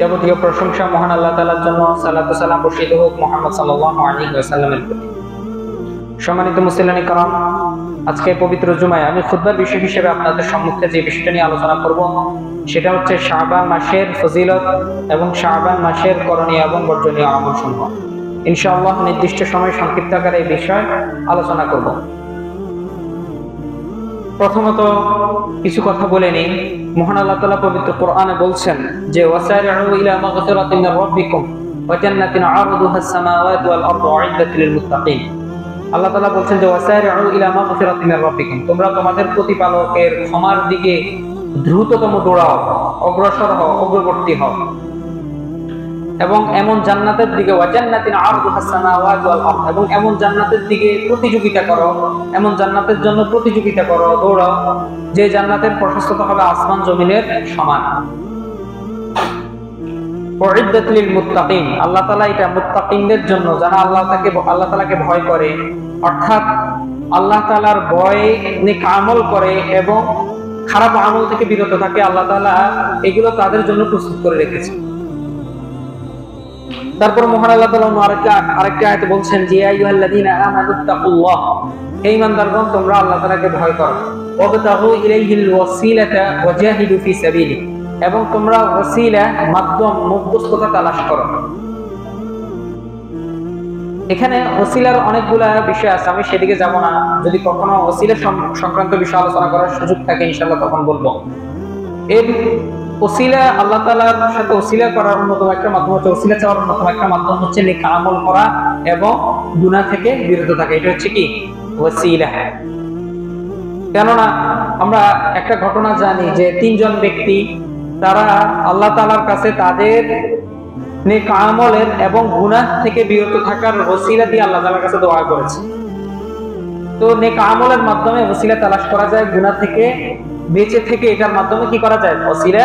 যাবতীয় প্রশংসা মহান আল্লাহ তাআলার জন্য, সালাত ও সালাম বর্ষিত হোক মুহাম্মদ সাল্লাল্লাহু আলাইহি ওয়াসাল্লামের প্রতি। সম্মানিত মুসলিম کرام, আজকে পবিত্র জুমায় আমি খুতবার বিষয় হিসেবে আপনাদের সম্মুখে যে বিষয়টা নিয়ে আলোচনা করব সেটা হচ্ছে শাবান মাসের ফজিলত এবং শাবান মাসের করণীয় এবং বর্জনীয় আমলসমূহ। ইনশাআল্লাহ নির্দিষ্ট সময় সংক্ষিপ্ত আকারে এই বিষয় আলোচনা করব। প্রথমত কিছু কথা বলে নিই। মহান আল্লাহ তাআলা পবিত্র কোরআনে বলছেন যে ওয়াসারিউ ইলা মাগফিরাতিন মির রাব্বিকুম ওয়া জান্নাতিন আরদুহা আস-সামাওয়াতু ওয়াল আরদু উইদ্দাত লিল মুত্তাকিন। আল্লাহ তাআলা বলছেন যে ওয়াসারিউ ইলা মাগফিরাতিন মির রাব্বিকুম, তোমরা তোমাদের প্রতিপালকের ক্ষমার দিকে দ্রুততম দৌড়াও, অগ্রসর হও, অগ্রবর্তী হও এবং এমন জান্নাতের দিকে ওয়া জান্নাতিন আরদুহা আস-সামাওয়াতু ওয়াল আরদ, এবং এমন জান্নাতের দিকে প্রতিযোগিতা করো, এমন জান্নাতের জন্য প্রতিযোগিতা করো, দৌড়াও যে জান্নাতের প্রশস্ততা হবে আসমান জমিনের সমান। উইদ্দাত লিল মুত্তাকিন, আল্লাহ তাআলা এটা মুত্তাকিনদের জন্য, যারা আল্লাহ তাআলাকে ভয় করে, অর্থাৎ আল্লাহ তাআলার ভয় নেক আমল করে এবং খারাপ আমল থেকে বিরত থাকে, আল্লাহ তাআলা এগুলো তাদের জন্য প্রস্তুত করে রেখেছে। তারপর মহান আল্লাহ তাআলা আরেকটা আয়াতে বলছেন যে ইয়া আইয়ুহাল্লাযীনা আমানুত্তাকুল্লাহ, হে ঈমানদারগণ তোমরা আল্লাহ তাআলাকে ভয় করো, ওয়াবতাগু ইলাইহিল ওয়াসিলাতা ওয়াজাহিদু ফি সাবিলি, এবং তোমরা ওয়াসিলা মাধ্যম মধ্যস্থতা তালাশ করো। এখানে ওসিলার অনেকগুলা বিষয় আছে, আমি সেদিকে যাব না। যদি কখনো ওসিলা সংক্রান্ত বিষয় আলোচনা করার সুযোগ থাকে ইনশাআল্লাহ তখন বলবো। এর ওসিলা, আল্লাহ তাআলার সাথে ওসিলা করার অন্যতম একটা মাধ্যম হচ্ছে, ওসিলা চাওয়ার অন্যতম একটা মাধ্যম হচ্ছে নেক আমল করা এবং গুনাহ থেকে বিরত থাকা। এটা হচ্ছে কি ওসিলা। কেননা আমরা একটা ঘটনা জানি যে তিনজন ব্যক্তি তারা আল্লাহ তাআলার কাছে তাদের নেক আমলের এবং গুনাহ থেকে বিরত থাকার ওসিলা দিয়ে আল্লাহ তাআলার কাছে দোয়া করেছে। তো নেক আমলের মাধ্যমে ওসিলা তালাশ করা যায়, গুনাহ থেকে বেঁচে থেকে এটার মাধ্যমে কি করা যায়, ওসিলা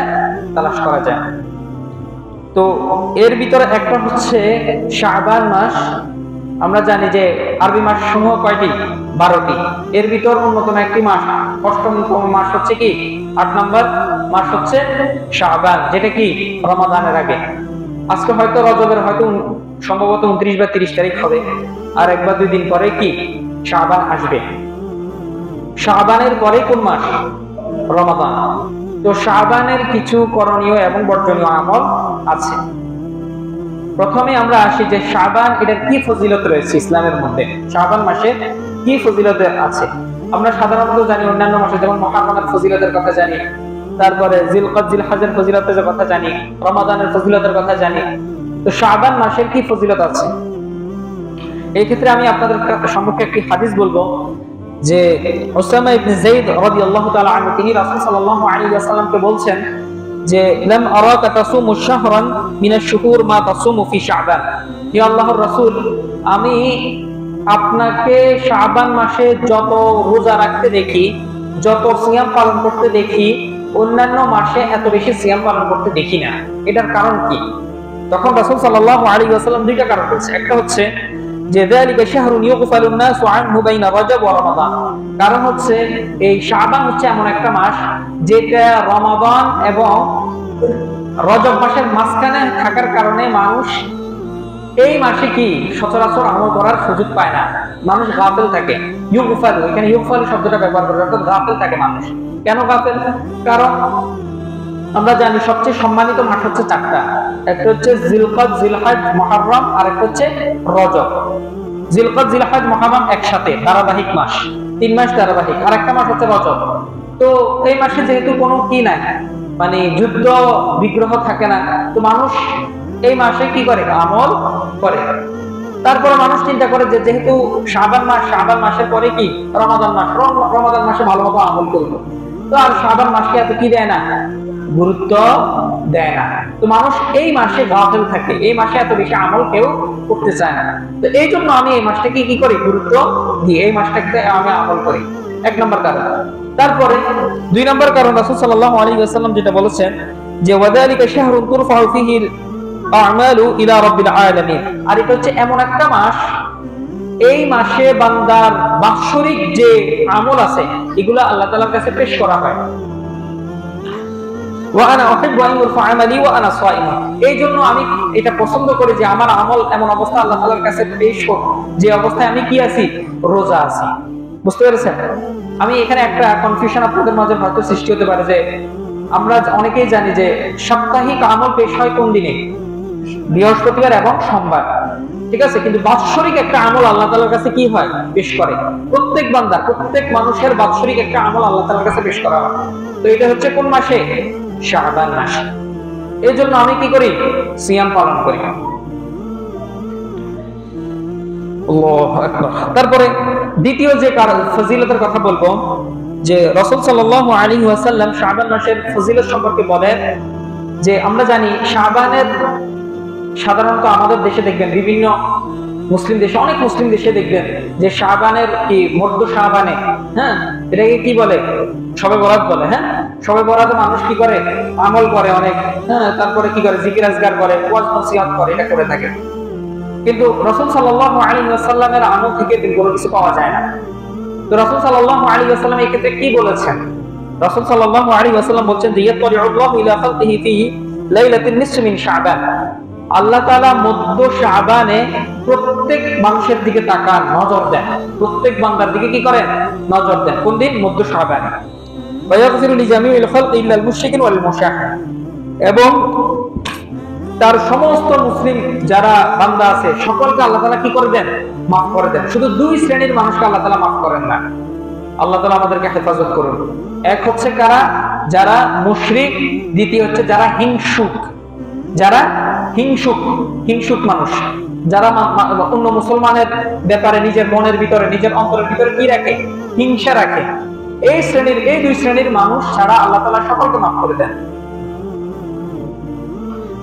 তালাশ করা যায়। তো এর ভিতরে একটা হচ্ছে শাবান মাস। আমরা জানি যে আরবি মাস সমূহ কয়টি? 12টি। এর ভিতর অন্যতম একটি মাস, অষ্টম মাস হচ্ছে কি 8 নম্বর মাস হচ্ছে শাবান, যেটা কি রমাদানের আগে। আজকে হয়তো রজবের হয়তো সম্ভবত 29 বা 30 তারিখ হবে, আর 1 বা 2 দিন পরে কি শাবান আসবে। শাবানের পরে কোন মাস? রমাদান। তো শাবানের কিছু করণীয় এবং বর্জনীয় আমল আছে। প্রথমে আমরা আসি যে শাবান, এটার কি ফজিলত রয়েছে ইসলামের মধ্যে, শাবান মাসে কি ফজিলত আছে। আমরা সাধারণত জানি অন্যান্য মাসে, যেমন মুহররমের ফজিলতের কথা জানি, তারপরে জিলকদ জিলহজের ফজিলতের কথা জানি, রমাদানের ফজিলতের কথা জানি। তো শাবান মাসের কি ফজিলত আছে? এই ক্ষেত্রে আমি আপনাদের সম্মুখে একটি হাদিস বলবো যে উসামা ইবনে যায়েদ রাদিয়াল্লাহু তাআলা আনহু, তিনি রাসূল সাল্লাল্লাহু আলাইহি ওয়াসাল্লামকে বলছেন যে লাম আরাকা তাসুমু শাহরান মিনাশ শুহুর মা তাসুমু ফি শাবান। হে আল্লাহর রাসূল, আমি আপনাকে শাবান মাসে যত রোজা রাখতে দেখি, যত সিয়াম পালন করতে দেখি, অন্যান্য মাসে এত বেশি সিয়াম পালন করতে দেখি না। এটার কারণ কি? তখন রাসূল সাল্লাল্লাহু আলাইহি ওয়াসাল্লাম দুইটা কারণ বলেছে। একটা হচ্ছে যে যালিকা শাহরুন ইউগফালুন নাসু আনহু বাইনা রজব ওয়া রমাদান, কারণ হচ্ছে এই শাবান হচ্ছে এমন একটা মাস যেটা রমাদান এবং রজব মাসের মাঝখানে থাকার কারণে মানুষ এই মাসে কি সচরাচর আমল করার সুযোগ পায় না, মানুষ গাফেল থাকে। ইউগফালু, এখানে ইউগফালু শব্দটা ব্যবহার করে, অর্থাৎ গাফেল থাকে মানুষ। কেন গাফেল? কারণ আমরা জানি সবচেয়ে সম্মানিত মাস হচ্ছে 4টা। একটা হচ্ছে জিলকদ, জিলহজ, মুহররম, আর একটা হচ্ছে রজব। জিলকদ, জিলহজ, মুহররম একসাথে ধারাবাহিক মাস, 3 মাস ধারাবাহিক। আর একটা মাস হচ্ছে রজব। তো এই মাসে যেহেতু কোনো কি নাই, মানে যুদ্ধ বিগ্রহ থাকে না, তো মানুষ এই মাসে কি করে? আমল করে। তারপরে মানুষ চিন্তা করে যে যেহেতু শাবান মাস, শাবান মাসের পরে কি রমাদান মাস, রমাদান মাসে ভালো মতো আমল করবো, তো আর শাবান মাসকে এত কি দেয় না, গুরুত্ব দেয় না। তো মানুষ এই মাসে গাফেল থাকে, এই মাসে এত বেশি আমল কেউ করতে চায় না। তো এই জন্য আমি এই মাসটাকে কি করি? গুরুত্ব দিই, এই মাসটাকে আমি আমল করি। 1 নম্বর কারণ। তারপরে 2 নম্বর কারণ, রাসূল সাল্লাল্লাহু আলাইহি ওয়াসাল্লাম যেটা বলেছেন যে ওয়াযালিকা শাহরুন তুরফাউ ফীহিল আমালু ইলা রাব্বিল আলামিন, আর এটা হচ্ছে এমন একটা মাস, এই মাসে বান্দার বাৎসরিক যে আমল আছে এগুলো আল্লাহ তাআলার কাছে পেশ করা হয়। ওয়া আনা উহিব্বু আন ইউরফা আমালি ওয়া আনা সাইম, এই জন্য আমি এটা পছন্দ করি যে আমার আমল এমন অবস্থা আল্লাহ তাআলার কাছে পেশ হোক যে অবস্থায় আমি কি আছি, রোজা আছি। বুঝতে পেরেছেন? আমি এখানে একটা কনফিউশন আপনাদের মাঝে হয়তো সৃষ্টি হতে পারে যে আমরা অনেকেই জানি যে সাপ্তাহিক আমল পেশ হয় কোন দিনে, বৃহস্পতিবার এবং সোমবার, ঠিক আছে, কিন্তু বাৎসরিক একটা আমল আল্লাহ তাআলার কাছে কি হয়, পেশ করে। প্রত্যেক বান্দা, প্রত্যেক মানুষের বাৎসরিক একটা আমল আল্লাহ তাআলার কাছে পেশ করা হয়। তো এটা হচ্ছে কোন মাসে, শাবান মাসে। এই জন্য আমি কি করি, সিয়াম পালন করি। আল্লাহু আকবার। তারপরে দ্বিতীয় যে ফজিলতের কথা বলবো, যে রাসূল সাল্লাল্লাহু আলাইহি ওয়াসাল্লাম শাবান মাসের ফজিলত সম্পর্কে বলেন যে আমরা জানি শাবানের, সাধারণত আমাদের দেশে দেখবেন বিভিন্ন মুসলিম দেশে, অনেক মুসলিম দেশে দেখবেন যে শাবানের কি মধ্য শাবানে, হ্যাঁ, এটাকে কি বলে, শবে বরাত বলে। হ্যাঁ, শবে বরাতে মানুষ কি করে, আমল করে অনেক, হ্যাঁ, তারপরে কি করে, জিকির আজকার করে, ওয়াজ নসিহত করে, এটা করে থাকে। কিন্তু রাসূল সাল্লাল্লাহু আলাইহি ওয়াসাল্লামের আমল থেকে কোনো কিছু পাওয়া যায় না। তো রাসূল সাল্লাল্লাহু আলাইহি ওয়াসাল্লাম এই ক্ষেত্রে কি বলেছেন? রাসূল সাল্লাল্লাহু আলাইহি ওয়াসাল্লাম বলেন যে ইয়াতলিউল্লাহু ইলা খালকিহি ফি লাইলাতিন নিসফি মিন শাবান, আল্লাহ তাআলা মধ্য শাবানে প্রত্যেক মানুষের দিকে তাকান, নজর দেন, প্রত্যেক বান্দার দিকে কি করেন, নজর দেন। কোন দিন, মধ্য শাবানে। ওয়া ইয়াগফিরু লিজামিইল খালকি ইল্লাল মুশরিকিন ওয়াল মুশাহিদ, এবং তার সমস্ত মুসলিম যারা বান্দা আছে সকলকে আল্লাহ তাআলা কি করে দেন, মাফ করে দেন। শুধু দুই শ্রেণীর মানুষকে আল্লাহ তাআলা মাফ করেন না। আল্লাহ তাআলা আমাদেরকে হেফাজত করুন। এক হচ্ছে কারা, যারা মুশরিক, দ্বিতীয় হচ্ছে যারা হিংসুক, যারা হিংসুক মানুষ, যারা অন্য মুসলমানের ব্যাপারে নিজের মনের ভিতরে, নিজের অন্তরের ভিতরে কি রাখে, হিংসা রাখে। এই শ্রেণীর, এই দুই শ্রেণীর মানুষ ছাড়া আল্লাহ তাআলা সকলকে মাফ করে দেন।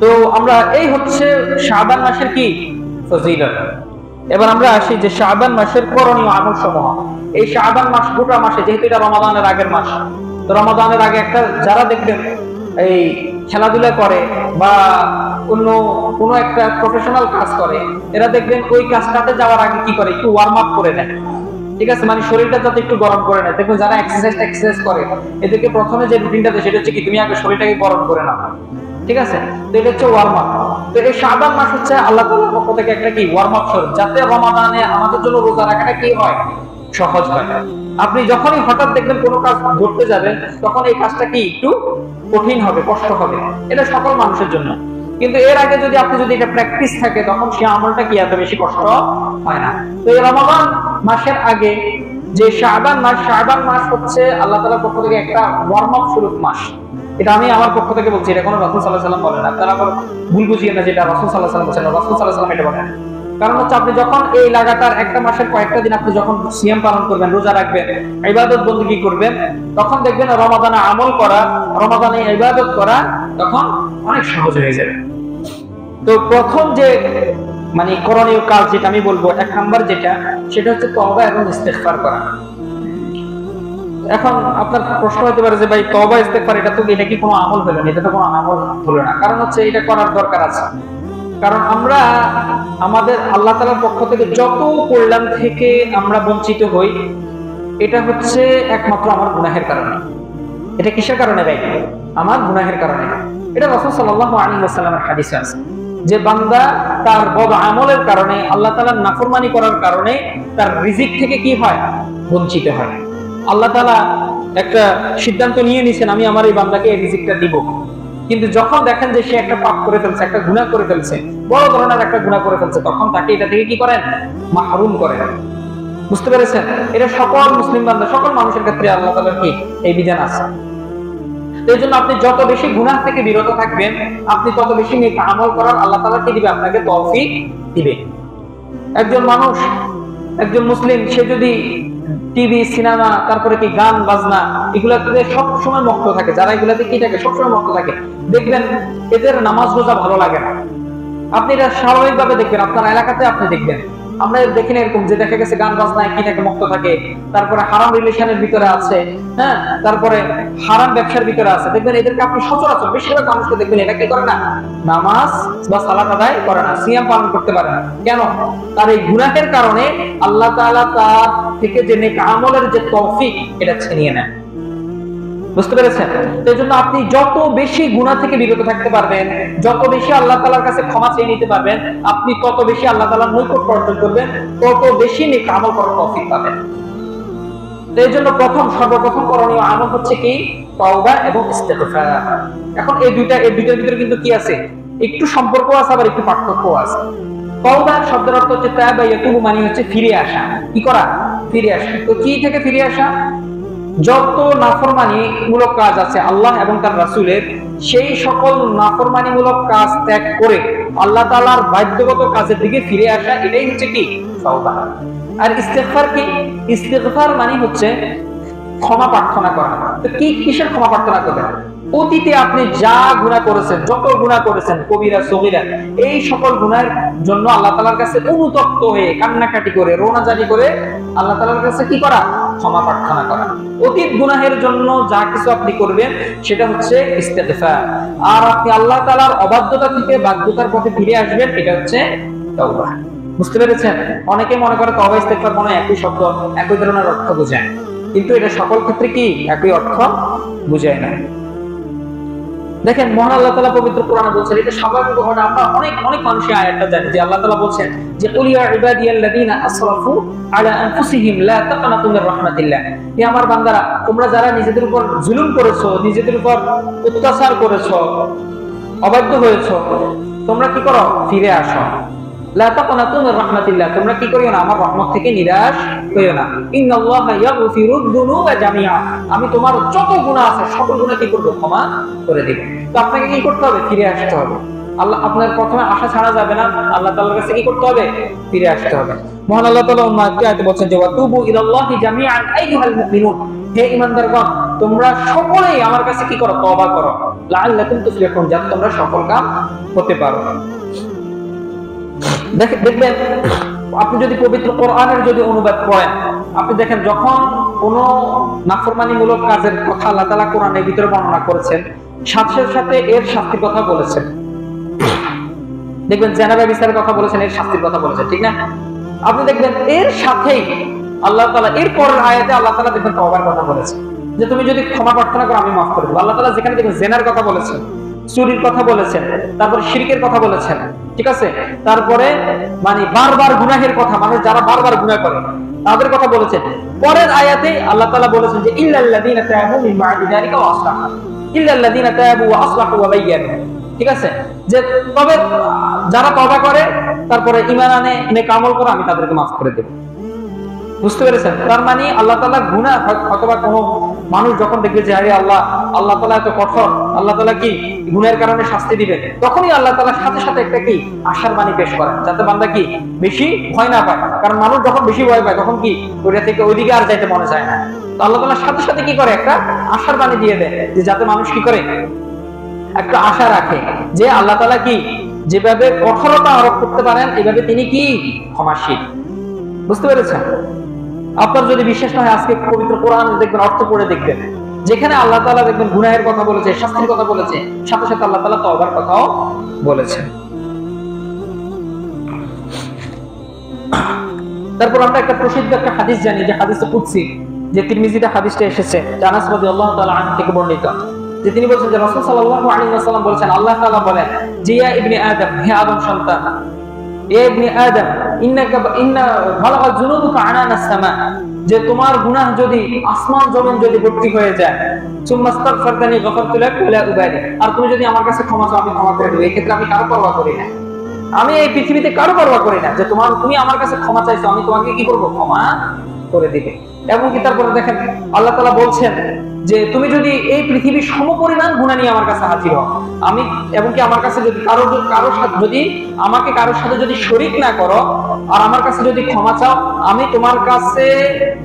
তো আমরা, এই হচ্ছে শাবান মাসের কি ফজিলত। এবার আমরা আসি যে শাবান মাসের করণীয় আমল সমূহ। এই শাবান মাস, গোটা মাসে, যেহেতু এটা রমাদানের আগের মাস, তো রমাদানের আগে একটা, যারা দেখবেন এই খেলাধুলা করে বা অন্য কোনো একটা প্রফেশনাল কাজ করে, এরা দেখবেন ওই কাজটাতে যাওয়ার আগে কি করে, একটু ওয়ার্ম আপ করে নেয়, ঠিক আছে, মানে শরীরটা যাতে একটু গরম করে নেয়। দেখবেন যারা এক্সারসাইজ করে, এদেরকে প্রথমে যে রুটিনটা দেয় সেটা হচ্ছে কি, তুমি আগে শরীরটাকে গরম করে নাও, ঠিক আছে। তো এটা হচ্ছে ওয়ার্ম আপ। তো এই শাবান মাস হচ্ছে আল্লাহ তাআলার পক্ষ থেকে একটা কি, ওয়ার্ম আপ স্বরূপ, যাতে রমাদানে আমাদের জন্য রোজা রাখাটা কি হয়, সহজ হয়। আপনি যখনই হঠাৎ দেখবেন কোনো কাজ করতে যাবেন, তখন এই কাজটা কি একটু কঠিন হবে, কষ্ট হবে, এটা সকল মানুষের জন্য। কিন্তু এর আগে যদি আপনি যদি এটা প্র্যাকটিস থাকে, তখন সে আমলটা কি এত বেশি কষ্ট হয় না। তো এই রমাদান মাসের আগে যে শাবান মাস, শাবান মাস হচ্ছে আল্লাহ তাআলার পক্ষ থেকে একটা ওয়ার্ম আপ স্বরূপ মাস। এটা আমি আমার পক্ষ থেকে বলছি, এটা কোনো রাসূল সাল্লাল্লাহু আলাইহি ওয়াসাল্লাম বলেন না। আপনারা আবার ভুল বুঝিয়ে না, যেটা রাসূল সাল্লাল্লাহু আলাইহি ওয়াসাল্লাম বলেন, রাসূল সাল্লাল্লাহু আলাইহি ওয়াসাল্লাম এটা বলেন। কারণ হচ্ছে আপনি যখন এই লাগাতার একটা মাসের কয়েকটা দিন আপনি যখন সিয়াম পালন করবেন, রোজা রাখবেন, ইবাদত বندگی করবেন, তখন দেখবেন রমাদানে আমল করা, রমাদানে ইবাদত করা তখন অনেক সহজ হয়ে যাবে। তো প্রথম যে মানে করণীয় কাজ যেটা আমি বলবো, এক নাম্বার যেটা, সেটা হচ্ছে তওবা এবং ইস্তিগফার করা। এখন আপনার প্রশ্ন হতে পারে যে ভাই, তওবা ইস্তিগফার এটা তো, এটা কি কোনো আমল হলো না? এটা তো কোনো আমল হলো না। কারণ হচ্ছে এটা করার দরকার আছে। কারণ আমরা আমাদের আল্লাহ তাআলার পক্ষ থেকে যত কল্যাণ থেকে আমরা বঞ্চিত হই, এটা হচ্ছে একমাত্র আমার গুনাহের কারণে। এটা কিসের কারণে ভাই? আমার গুনাহের কারণে। এটা রাসূল সাল্লাল্লাহু আলাইহি ওয়াসাল্লামের হাদিসে আছে যে বান্দা তার বদ আমলের কারণে, আল্লাহ তাআলার নাফরমানি করার কারণে তার রিজিক থেকে কি হয়, বঞ্চিত হয়। আল্লাহ তাআলা একটা সিদ্ধান্ত নিয়ে নিয়েছেন, আমি আমার এই বান্দাকে এই রিজিকটা দিব। কিন্তু যখন দেখেন যে সে একটা পাপ করে ফেলছে, একটা গুনাহ করে ফেলছে, বড় ধরনের একটা গুনাহ করে ফেলছে, তখন তাকে এটা থেকে কি করেন, মাহরুম করেন। বুঝতে পেরেছেন? এটা সকল মুসলিম বান্দা, সকল মানুষের ক্ষেত্রে আল্লাহ তাআলার কি এই বিধান আছে। এই জন্য আপনি যত বেশি গুনাহ থেকে বিরত থাকবেন, আপনি তত বেশি নেক আমল করার আল্লাহ তাআলা কি দিবে, আপনাকে তৌফিক দিবে। একজন মানুষ, একজন মুসলিম, সে যদি টিভি, সিনেমা, তারপরে কি গান বাজনা, এগুলাতে সব সময় মগ্ন থাকে, যারা এগুলাতে কি থাকে, সব সময় মগ্ন থাকে, দেখবেন এদের নামাজ রোজা ভালো লাগে না। আপনি এটা স্বাভাবিকভাবে দেখবেন, আপনার এলাকাতে আপনি দেখবেন। আমরা দেখি না এরকম যে দেখা গেছে গান বাজনায় কি থাকে, মুক্ত থাকে, তারপরে হারাম রিলেশনের ভিতরে আছে, হ্যাঁ, তারপরে হারাম ব্যবসার ভিতরে আছে। দেখবেন এদেরকে আপনি সচরাচর বেশিরভাগ মানুষকে দেখবেন এটা কি করে না, নামাজ বা সালাত আদায় করে না, সিয়াম পালন করতে পারে না। কেন? তার এই গুনাহের কারণে আল্লাহ তাআলা তার থেকে যে নেক আমলের যে তৌফিক, এটা ছিনিয়ে নেয়। বুঝতে পেরেছেন? এই জন্য আপনি যত বেশি গুনাহ থেকে বিরত থাকতে পারবেন, যত বেশি আল্লাহ তাআলার কাছে ক্ষমা চেয়ে নিতে পারবেন, আপনি তত বেশি আল্লাহ তাআলার নৈকট্য অর্জন করবেন, তত বেশি নেক আমল করার তৌফিক পাবেন। এই জন্য সর্বপ্রথম করণীয় আমল হচ্ছে কি? তওবা এবং ইস্তেগফার। এখন এই দুইটার ভিতরে কিন্তু কি আছে? একটু সম্পর্ক আছে, আবার একটু পার্থক্য আছে। তওবা শব্দের অর্থ হচ্ছে তাবা ইয়াতুবু, মানে হচ্ছে ফিরে আসা। কি করা? ফিরে আসা। তো কি থেকে ফিরে আসা? যত নাফরমানি মূলক কাজ আছে আল্লাহ এবং তার রাসূলের, সেই সকল নাফরমানি মূলক কাজ ত্যাগ করে আল্লাহ তাআলার বাধ্যগত কাজের দিকে ফিরে আসা, এটাই হচ্ছে কি? তওবা। আর ইস্তেগফার কি? ইস্তেগফার মানে হচ্ছে ক্ষমা প্রার্থনা করা। তো কি কিসের ক্ষমা প্রার্থনা করবেন? অতীতে আপনি যা গুনাহ করেছেন, যত গুনাহ করেছেন, কবিরা সগীরা, এই সকল গুনাহের জন্য আল্লাহ তাআলার কাছে অনুতপ্ত হয়ে কান্নাকাটি করে রোনাজারি করে আল্লাহ তাআলার কাছে কি করা? ক্ষমা প্রার্থনা করা। অতীত গুনাহের জন্য যা কিছু আপনি করবেন সেটা হচ্ছে ইস্তেগফার। আর আপনি আল্লাহ তাআলার অবাধ্যতা থেকে বাধ্যতার পথে ফিরে আসবেন, এটা হচ্ছে তাওবা। বুঝতে পেরেছেন? অনেকে মনে করে তওবা ইস্তেগফার মনে একই শব্দ, একই ধরনের অর্থ বোঝায়, কিন্তু এটা সকল ক্ষেত্রে কি একই অর্থ বোঝায় না। দেখেন, মহান আল্লাহ তাআলা পবিত্র কোরআনে বলছেন, এটা স্বাভাবিক ঘটনা। আমরা অনেক মানুষই আয়াতটা জানি যে আল্লাহ তাআলা বলছেন যে কুল ইয়া ইবাদিয়াল্লাযীনা আসরাফু আলা আনফুসিহিম লা তাকনাতু মির রাহমাতিল্লাহ। হে আমার বান্দারা, তোমরা যারা নিজেদের উপর জুলুম করেছো, নিজেদের উপর অত্যাচার করেছো, অবাধ্য হয়েছো, তোমরা কি করো? ফিরে আসো। লা তাকনাতু মির রাহমাতিল্লাহ, তোমরা কি করিও না? আমার রহমত থেকে নিরাশ হইও না। ইন্নাল্লাহা ইয়াগফিরুদ দুনুবা জামিআ, আমি তোমার যত গুনাহ আছে সকল গুনাহ কি করব? ক্ষমা করে দেব। তো আপনাকে কি করতে হবে? ফিরে আসতে হবে। আল্লাহ আপনার প্রথমে আশা ছাড়া যাবে না, আল্লাহ তাআলার কাছে কি করতে হবে? ফিরে আসতে হবে। মহান আল্লাহ তাআলা অন্য আয়াতে বলেন যে ওয়াতুবু ইলাল্লাহি জামিআন আইয়ুহাল মুমিনুন, হে ঈমানদারগণ, তোমরা সকলেই আমার কাছে কি করো? তওবা করো। লাআল্লাকুম তুফলিহুন, যাতে তোমরা সফলকাম হতে পারো। দেখবেন, আপনি যদি পবিত্র কোরআনের যদি অনুবাদ পড়েন, আপনি দেখেন যখন কোন নাফরমানিমূলক কাজের কথা আল্লাহ তাআলা কোরআনের ভিতরে বর্ণনা করেছেন, সাথে সাথে এর শাস্তির কথা বলেছেন। দেখবেন জেনা ব্যভিচারের কথা বলেছেন, এর শাস্তির কথা বলেছেন, ঠিক না? আপনি দেখবেন এর সাথেই আল্লাহ তাআলা এর পরের আয়াতে আল্লাহ তাআলা দেখবেন তওবার কথা বলেছেন, যে তুমি যদি ক্ষমা প্রার্থনা করো আমি মাফ করে দেব। আল্লাহ তাআলা যেখানে দেখবেন জেনার কথা বলেছেন, চুরির কথা বলেছেন, তারপর শিরকের কথা বলেছেন, ঠিক আছে, তারপরে মানে বারবার গুনাহের কথা, মানে যারা বারবার গুনাহ করে তাদের কথা বলেছেন। পরের আয়াতে আল্লাহ তাআলা বলেছেন যে ইল্লাল্লাযীনা তাবু মিন বা'দি যালিকা ওয়া আসলাহু, ইল্লাল্লাযীনা তাবু ওয়া আসলাহু ওয়া বায়্যানু, ঠিক আছে, যে তবে যারা তওবা করে তারপরে ঈমান আনে, নেক আমল করে, আমি তাদেরকে মাফ করে দেব। বুঝতে পেরেছেন? তার মানে আল্লাহ তাআলা গুনাহ, অথবা কোন মানুষ যখন দেখবে যে আরে আল্লাহ তাআলা এত কঠোর, আল্লাহ তাআলা কি গুনাহের কারণে শাস্তি দিবে, তখনই আল্লাহ তাআলা সাথে সাথে একটা কি আশার বাণী পেশ করেন, যাতে বান্দা কি বেশি ভয় না পায়। কারণ মানুষ যখন বেশি ভয় পায় তখন কি ওইটা থেকে ওইদিকে আর যাইতে মনে চায় না। তো আল্লাহ তাআলা সাথে সাথে কি করে? একটা আশার বাণী দিয়ে দেয়, যে যাতে মানুষ কি করে? একটা আশা রাখে যে আল্লাহ তাআলা কি যেভাবে কঠোরতা আরোপ করতে পারেন, এভাবে তিনি কি ক্ষমাশীল। বুঝতে পেরেছেন? আপনার যদি বিশ্বাস না হয়, আজকে পবিত্র কোরআন দেখবেন, অর্থ পড়ে দেখবেন, যেখানে আল্লাহ তাআলা দেখবেন গুনাহের কথা বলেছে, শাস্তির কথা বলেছে, সাথে সাথে আল্লাহ তাআলা তওবার কথাও বলেছেন। তারপর আমরা একটা প্রসিদ্ধ একটা হাদিস জানি, যে হাদিসে কুদসি, যে তিরমিজিতে হাদিসটা এসেছে, আনাস রাদিয়াল্লাহু তাআলা আনহু থেকে বর্ণিত, যে তিনি বলেছেন যে রাসূল সাল্লাল্লাহু আলাইহি ওয়াসাল্লাম বলেছেন, আল্লাহ তাআলা বলেন যে ইয়া ইবনে আদম, হে আদম সন্তান, ইয়া ইবনে আদম ইন্না বালাগা যুনুবুকা আনানাস সামা, যে তোমার গুনাহ যদি আসমান জমিন যদি ভর্তি হয়ে যায়, সুম্মাস্তাগফিরতানি গফারতু লাক ওয়া উবালি, আর তুমি যদি আমার কাছে ক্ষমা চাও আমি ক্ষমা করে দেব। এই ক্ষেত্রে আমি কারো পরোয়া করি না, আমি এই পৃথিবীতে কারো পরোয়া করি না, যে তুমি আমার কাছে ক্ষমা চাইছো, আমি তোমাকে কি করব? ক্ষমা করে দিবে। এবং কি তারপরে দেখেন আল্লাহ তাআলা বলছেন যে তুমি যদি এই পৃথিবীর সমপরিমাণ গুনাহ নিয়ে আমার কাছে হাজির হও, আমি এবং কি আমার কাছে যদি কারোর সাথে যদি আমাকে কারোর সাথে যদি শরীক না করো, আর আমার কাছে যদি ক্ষমা চাও, আমি তোমার কাছে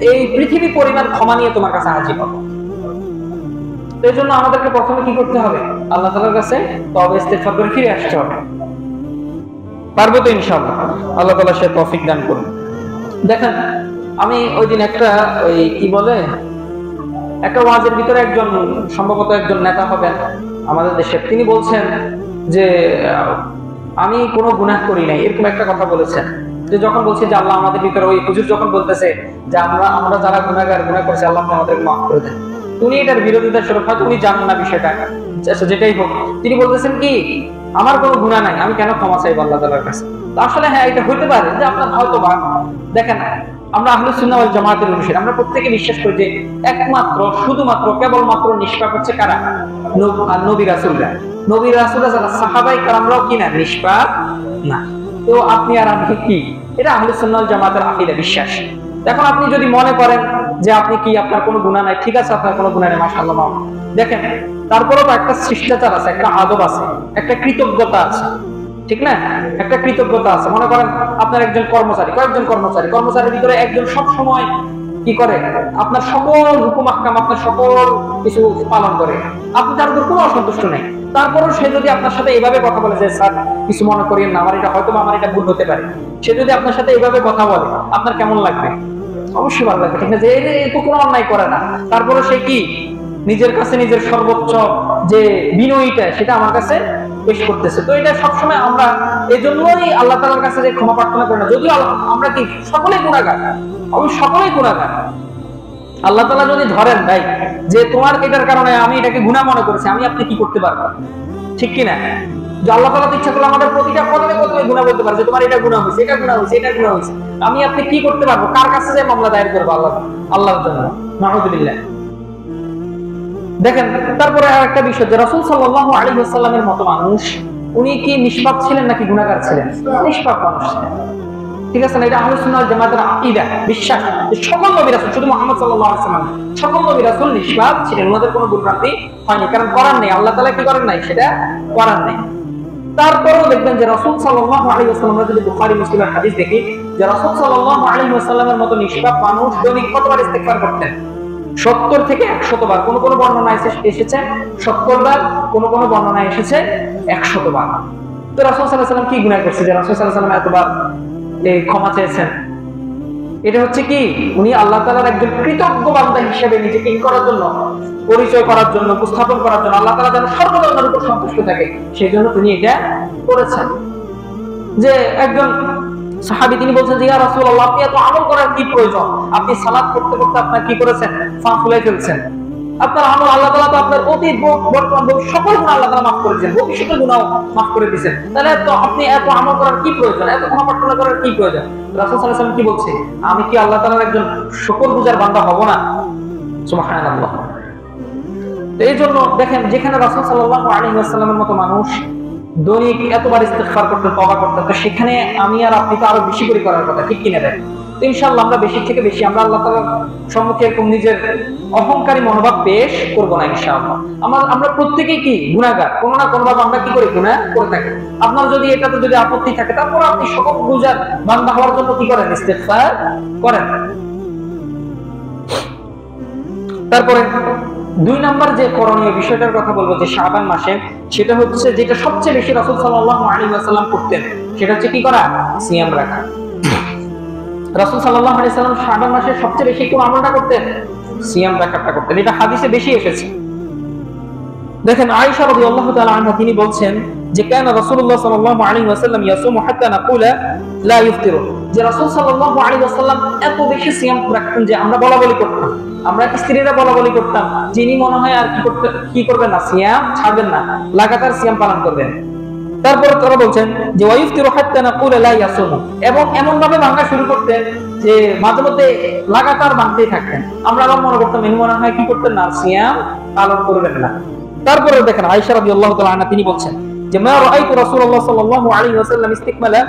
এই পৃথিবী পরিমাণ ক্ষমা নিয়ে তোমার কাছে হাজির হব। এই জন্য আমাদেরকে প্রথমে কি করতে হবে? আল্লাহ তাআলার কাছে তওবা ইস্তেগফার করে ফিরে আসতে হবে। পারবো তো ইনশাআল্লাহ? আল্লাহ তাআলা সে তৌফিক দান করুন। দেখেন, আমি ওই দিন একটা ওই কি বলে একটা ওয়াজের ভিতরে একজন, সম্ভবত একজন নেতা হবেন আমাদের দেশের, তিনি বলছেন যে আমি কোনো গুনাহ করি নাই, এরকম একটা কথা বলেছেন। যে যখন বলছি যে আল্লাহ আমাদের ভিতরে, ওই হুজুর যখন বলতেছে যে আমরা যারা গুনাহগার, গুনাহ করেছি, আল্লাহ আমাদেরকে মাফ করে দেন, উনি এটার বিরোধিতা স্বরূপ, হয়তো উনি জানেন না বিষয়টা, আচ্ছা যেটাই হোক, তিনি বলতেছেন কি আমার কোনো গুনাহ নাই, আমি কেন ক্ষমা চাইবো আল্লাহ তাআলার কাছে। তো আসলে হ্যাঁ, এটা হতে পারে যে আপনার হয়তো বা, দেখেন আমরা আহলুস সুন্নাহ ওয়াল জামাতের অনুসারী, আমরা প্রত্যেকে বিশ্বাস করি যে একমাত্র শুধুমাত্র কেবলমাত্র নিষ্পাপ হচ্ছে কারা? নবী রাসূলরা। নবী রাসূলরা যারা সাহাবায়ে কেরামরাও কি না? নিষ্পাপ না। তো আপনি আর আমি কি? এটা আহলুস সুন্নাহ ওয়াল জামাতের আকীদা, বিশ্বাস। এখন আপনি যদি মনে করেন যে আপনি কি আপনার কোনো গুনাহ নাই, ঠিক আছে, আপনার কোনো গুনাহ নেই, মাশাআল্লাহ। দেখেন তারপরেও তো একটা শিষ্টাচার আছে, একটা আদব আছে, একটা কৃতজ্ঞতা আছে, ঠিক না? একটা কৃতজ্ঞতা আছে। মনে করেন আপনার একজন কর্মচারী, কয়েকজন কর্মচারীর ভিতরে একজন সব সময় কি করে? আপনার সকল হুকুম আহকাম, আপনার সকল কিছু পালন করে, আপনি তার উপর কোনো অসন্তুষ্ট নেই। তারপরেও সে যদি আপনার সাথে এভাবে কথা বলে যে স্যার কিছু মনে করিয়েন না, আমার এটা হয়তো আমার এটা ভুল হতে পারে, সে যদি আপনার সাথে এভাবে কথা বলে, আপনার কেমন লাগবে? অবশ্যই ভালো লাগবে, ঠিক না? যে এ তো কোনো অন্যায় করে না, তারপরে সে কি নিজের কাছে নিজের সর্বোচ্চ যে বিনয়ীটা সেটা আমার কাছে পেশ করতেছে। তো এটা সবসময় আমরা এই জন্যই আল্লাহ তাআলার কাছে যে ক্ষমা প্রার্থনা করি না, যদিও আমরা কি সকলেই গুনাহগার, অবশ্যই সকলেই গুনাহগার। আল্লাহ তাআলা যদি ধরেন ভাই যে তোমার এটার কারণে আমি এটাকে গুনাহ মনে করেছি, আমি আপনি কি করতে পারবো? ঠিক কি না? যে আল্লাহ তাআলা ইচ্ছা করলে আমাদের প্রতিটা কদমে কদমে গুনাহ বলতে পারে যে তোমার এটা গুনাহ হয়েছে, এটা গুনাহ হয়েছে, এটা গুনাহ হয়েছে, আমি আপনি কি করতে পারবো? কার কাছে যে মামলা দায়ের করবো? আল্লাহর জন্য। নাউযুবিল্লাহ। দেখেন তারপরে আরেকটা বিষয়, যে রাসূল সাল্লাল্লাহু আলাইহি ওয়াসাল্লামের মতো মানুষ, উনি কি নিষ্পাপ ছিলেন নাকি গুনাহগার ছিলেন? নিষ্পাপ মানুষ ছিলেন, ঠিক আছে না? এটা আহলুস সুন্নাহ ওয়াল জামাতের আকীদা, বিশ্বাস যে সকল নবী রাসূল, শুধু মুহাম্মদ সাল্লাল্লাহু আলাইহি ওয়াসাল্লাম, সকল নবী রাসূল নিষ্পাপ ছিলেন, ওনাদের কোনো ভুলভ্রান্তি হয়নি, কারণ করার নেই, আল্লাহ তাআলা কি করেন নাই? সেটা করার নেই। তারপরেও দেখবেন যে রাসূল সাল্লাল্লাহু আলাইহি ওয়াসাল্লাম, যদি বুখারী মুসলিমের হাদিস দেখি, যে রাসূল সাল্লাল্লাহু আলাইহি ওয়াসাল্লামের মতো নিষ্পাপ মানুষ দৈনিক কতবার ইস্তিগফার করতেন? 70 থেকে 100 বার। কোন কোন বর্ণনায় এসেছে 70 বার, কোন কোন বর্ণনায় এসেছে 100 বার। তো রাসূল সাল্লাল্লাহু আলাইহি ওয়াসাল্লাম কি গুনাহ করছে যে রাসূল সাল্লাল্লাহু আলাইহি ওয়াসাল্লাম এতবার ক্ষমা চেয়েছেন? এটা হচ্ছে কি উনি আল্লাহ তাআলার একজন কৃতজ্ঞ বান্দা হিসেবে নিজেকে করার জন্য, পরিচয় করার জন্য, উপস্থাপন করার জন্য, আল্লাহ তাআলা যেন সর্বদা ওনার উপর সন্তুষ্ট থাকে, সেই জন্য তিনি এটা করেছেন। যে একজন সাহাবী তিনি বলছেন যে ইয়া রাসূলুল্লাহ, আপনি এত আমল করার কি প্রয়োজন? আপনি সালাত করতে করতে আপনার কি করেছেন? পা ফুলাই ফেলছেন। আপনার আমল আল্লাহ তাআলা তো আপনার অতীত বর্তমান সকল গুনাহ আল্লাহ তাআলা মাফ করে দিয়েছেন, ভবিষ্যতের গুনাহ মাফ করে দিয়েছেন, তাহলে তো আপনি এত আমল করার কি প্রয়োজন? এত ক্ষমা প্রার্থনা করার কি প্রয়োজন? রাসূল সাল্লাল্লাহু আলাইহি ওয়াসাল্লাম কি বলছে? আমি কি আল্লাহ তাআলার একজন শুকরগুজার বান্দা হব না? সুবহানাল্লাহ। তো এই জন্য দেখেন, যেখানে রাসূল সাল্লাল্লাহু আলাইহি ওয়াসাল্লামের মতো মানুষ দৈনিক এতবার ইস্তিগফার করতে, তওবা করতে, তো সেখানে আমি আর আপনি তো আরো বেশি করে করার কথা, ঠিক কিনা? দেখ ইনশাআল্লাহ আমরা বেশি থেকে বেশি আমরা আল্লাহ তাআলার সম্মুখে এরকম নিজের অহংকারী মনোভাব পেশ করব না ইনশাআল্লাহ। আমরা প্রত্যেকেই কি গুনাহগার, কোন না কোন ভাবে আমরা কি করি? গুনাহ করে থাকি। আপনার যদি এটাতে যদি আপত্তি থাকে, তারপর আপনি সকল গুজার বান্দা হওয়ার জন্য কি করেন? ইস্তিগফার করেন। তারপরে 2 নাম্বার যে করণীয় বিষয়টার কথা বলবো যে শাবান মাসে, সেটা হচ্ছে যেটা সবচেয়ে বেশি রাসূল সাল্লাল্লাহু আলাইহি ওয়াসাল্লাম করতেন, সেটা হচ্ছে কি করা? সিয়াম রাখা। রাসূল সাল্লাল্লাহু আলাইহি ওয়াসাল্লাম শাবান মাসে সবচেয়ে বেশি কোন আমলটা করতেন? সিয়াম রাখাটা করতেন। এটা হাদিসে বেশি এসেছে। দেখেন আয়েশা রাদিয়াল্লাহু তাআলা আনহা তিনি বলছেন যে কানা রাসূলুল্লাহ সাল্লাল্লাহু আলাইহি ওয়াসাল্লাম ইয়াসুমু হাত্তা নাকুলা লা ইফতিরু, যে রাসূল সাল্লাল্লাহু আলাইহি ওয়াসাল্লাম এত বেশি সিয়াম রাখতেন যে আমরা বলাবলি করতাম, আমরা স্ত্রীরা বলাবলি করতাম, যিনি মনে হয় আর কি করবেন না, সিয়াম ছাড়বেন না, লাগাতার সিয়াম পালন করবেন। তারপরে তারা বলছেন যে ওয়াইফতিরু হাত্তা নাকুলা লা ইয়াসুমু, এবং এমন ভাবে ভাঙা শুরু করতেন যে মাঝে মধ্যে লাগাতার ভাঙতেই থাকতেন, আমরা আবার মনে করতাম ইনি মনে হয় কি করতেন না, সিয়াম পালন করবেন না। তারপরে দেখেন আয়েশা রাদিয়াল্লাহু তাআলা আনহা তিনি বলছেন যে মা রাআইতু রাসূলুল্লাহ সাল্লাল্লাহু আলাইহি ওয়াসাল্লাম ইস্তিকমালা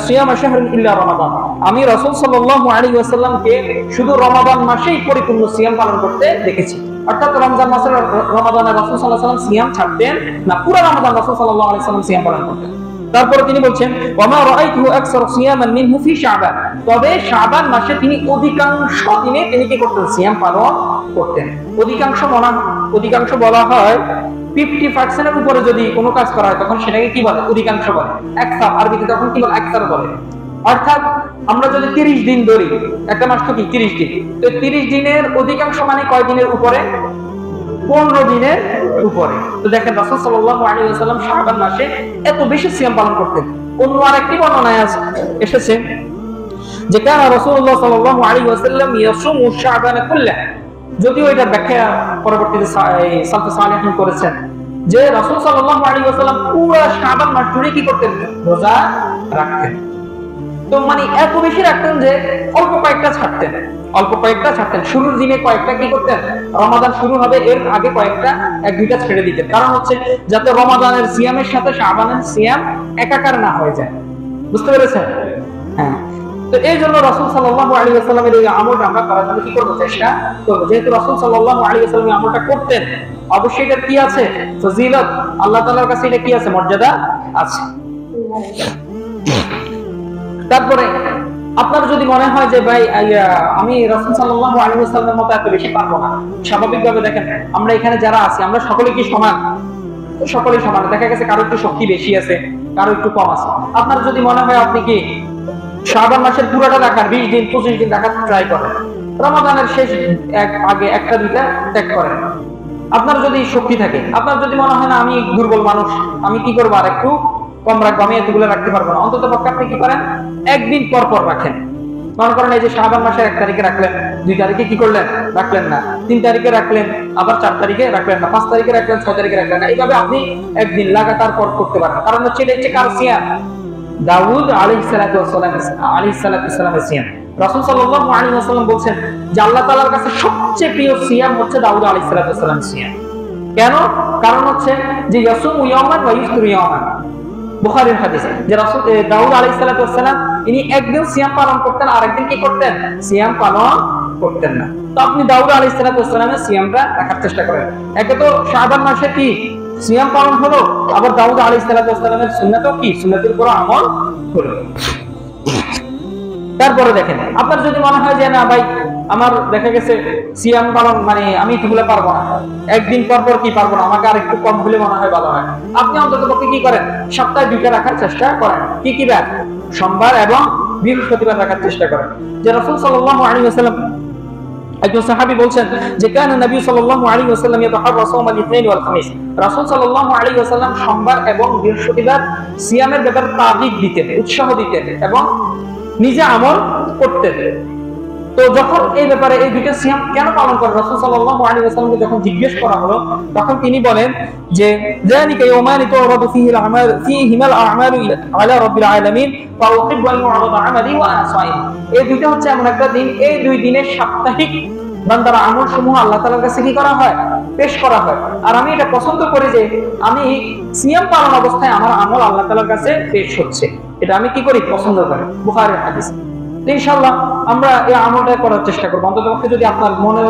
সিয়াম শাহরিন ইল্লা রমাদান, আমি রাসূল সাল্লাল্লাহু আলাইহি ওয়াসাল্লামকে শুধু রমাদান মাসেই পরিপূর্ণ সিয়াম পালন করতে দেখেছি। অর্থাৎ রমজান মাসের রমাদানে রাসূল সাল্লাল্লাহু আলাইহি ওয়াসাল্লাম সিয়াম ছাড়তেন না, পুরো রমাদান রাসূল সাল্লাল্লাহু আলাইহি ওয়াসাল্লাম সিয়াম পালন করতেন। তারপরে তিনি বলছেন ওয়া মা রাআইতুহু আকসার সিয়ামান মিনহু ফি শাবান, তবে শাবান মাসে তিনি অধিকাংশ দিনে তিনি কি করতেন? সিয়াম পালন করতেন। অধিকাংশ বলা হয় 50% এর উপরে যদি কোনো কাজ করা হয় তখন সেটাকে কি বলে? অধিকাংশ বলে। আকসার আরবিতে তখন কি বলে? আকসার বলে। অর্থাৎ আমরা যদি 30 দিন ধরি, একটা মাস তো কি 30 দিন, তো 30 দিনের অধিকাংশ মানে কয় দিনের উপরে? 15 দিনের উপরে। তো দেখেন রাসূল সাল্লাল্লাহু আলাইহি ওয়াসাল্লাম শাবান মাসে এত বেশি সিয়াম পালন করতেন। অন্য আরেকটি বর্ণনায় এসেছে যে কানা রাসূলুল্লাহ সাল্লাল্লাহু আলাইহি ওয়াসাল্লাম ইয়াসুমু শাবান কুল্লাহ, যদিও এটার ব্যাখ্যা পরবর্তীতে সালফে সালেহিন করেছেন যে রাসূল সাল্লাল্লাহু আলাইহি ওয়াসাল্লাম পুরো শাবান মাস জুড়ে কি করতেন? রোজা রাখতেন। তো মানে এত বেশি রাখতেন যে অল্প কয়েকটা ছাড়তেন, অল্প কয়েকটা ছাড়তেন। শুরুর দিনে কয়েকটা কি করতেন? রমাদান শুরু হবে এর আগে কয়েকটা এক দুইটা ছেড়ে দিতেন। কারণ হচ্ছে যাতে রমাদানের সিয়ামের সাথে শাবানের সিয়াম একাকার না হয়ে যায়। বুঝতে পেরেছেন? হ্যাঁ। তো এই জন্য রাসূল সাল্লাল্লাহু আলাইহি ওয়াসাল্লামের এই আমলটা আমরা করার জন্য কি করব? চেষ্টা করব। যেহেতু রাসূল সাল্লাল্লাহু আলাইহি ওয়াসাল্লাম এই আমলটা করতেন, অবশ্যই এটার কি আছে? ফজিলত, আল্লাহ তাআলার কাছে এটা কি আছে? মর্যাদা আছে। তারপরে আপনার যদি মনে হয় যে ভাই আমি রাসূল সাল্লাল্লাহু আলাইহি ওয়াসাল্লামের মতো এত বেশি পারবো না, স্বাভাবিকভাবে দেখেন আমরা এখানে যারা আছি আমরা সকলে কি সমান? সকলে সমান। দেখা গেছে কারো একটু শক্তি বেশি আছে, কারো একটু কম আছে। আপনার যদি মনে হয় আপনি কি শাবান মাসের পুরোটা রাখার 20 দিন 25 দিন রাখার ট্রাই করেন, রমাদানের শেষ আগে একটা দুইটা ত্যাগ করেন। আপনার যদি শক্তি থাকে, আপনার যদি মনে হয় না আমি দুর্বল মানুষ, আমি কি করবো আর একটু কম রাখবো, আমি এতগুলো রাখতে পারবো না, অন্তত পক্ষে আপনি কি করেন? একদিন পর পর রাখেন। মনে করেন এই যে শাবান মাসের 1 তারিখে রাখলেন, 2 তারিখে কি করলেন? রাখলেন না, 3 তারিখে রাখলেন, আবার 4 তারিখে রাখলেন না, 5 তারিখে রাখলেন, 6 তারিখে রাখলেন না। এইভাবে আপনি একদিন লাগাতার পর করতে পারেন। কারণ হচ্ছে এটা হচ্ছে কার সিয়াম? দাউদ আলাইহিস সালাতু ওয়াস সালামের সিয়াম। রাসূল সাল্লাল্লাহু আলাইহি ওয়াসাল্লাম বলছেন যে আল্লাহ তাআলার কাছে সবচেয়ে প্রিয় সিয়াম হচ্ছে দাউদ আলাইহিস সালাতু ওয়াস সালামের সিয়াম। কেন? কারণ হচ্ছে যে ইয়াসুমু ইয়াওমান ওয়া ইফতিরু ইয়াওমান, বুখারীর হাদিস, যে রাসূল দাউদ আলাইহিস সালাতু ওয়াস সালাম ইনি একদিন সিয়াম পালন করতেন আর একদিন কি করতেন? সিয়াম পালন করতেন না। তো আপনি দাউদ আলাইহিস সালাতু ওয়াস সালামের সিয়ামটা রাখার চেষ্টা করেন। একে তো শাবান মাসে কি সিয়াম পালন হলো, আবার দাউদ আলাইহিস সালাতু ওয়াস সালামের সুন্নাতও কি সুন্নাতের উপর আমল হলো। তারপরে দেখেন আপনার যদি মনে হয় যে না ভাই আমার দেখা গেছে সিয়াম পালন মানে আমি এগুলো পারবো না, একদিন পর পর কি পারবো না, আমাকে আর একটু কম হলে মনে হয় ভালো হয়, আপনি অন্তত পক্ষে কি করেন? সপ্তাহে 2টা রাখার চেষ্টা করেন। কি কি বার? সোমবার এবং বৃহস্পতিবার রাখার চেষ্টা করেন। যে রাসূল সাল্লাল্লাহু আলাইহি ওয়াসাল্লাম একজন সাহাবী বলছেন যে কানা নবী সাল্লাল্লাহু আলাইহি ওয়াসাল্লাম ইয়াতাহাররা সাওমাল ইসনাইন ওয়াল খামিস, রাসূল সাল্লাল্লাহু আলাইহি ওয়াসাল্লাম সোমবার এবং বৃহস্পতিবার সিয়ামের ব্যাপারে তাগিদ দিতেন, উৎসাহ দিতেন এবং নিজে আমল করতেন। তো যখন এই ব্যাপারে এই দুইটা সিয়াম কেন পালন করেন রাসূল সাল্লাল্লাহু আলাইহি ওয়াসাল্লামকে যখন জিজ্ঞেস করা হলো, তখন তিনি বলেন যে যালিকা ইয়াওমানি তুরাদু ফীহিল আমাল ফীহিমাল আমালু আলা রাব্বিল আলামিন ফাউহিব্বু আন ইউরাদা আমালি ওয়া আনা সাইম। এই দুইটা হচ্ছে এমন একটা দিন, এই দুই দিনের সাপ্তাহিক বান্দার আমল সমূহ আল্লাহ তাআলার কাছে কি করা হয়? পেশ করা হয়। আর আমি এটা পছন্দ করি যে আমি সিয়াম পালন অবস্থায় আমার আমল আল্লাহ তাআলার কাছে পেশ হচ্ছে, এটা আমি কি করি? পছন্দ করি। বুখারীর হাদিস। ইনশাআল্লাহ আমরা এই আমলটা করার চেষ্টা করব। অন্ততপক্ষে যদি আপনার মনে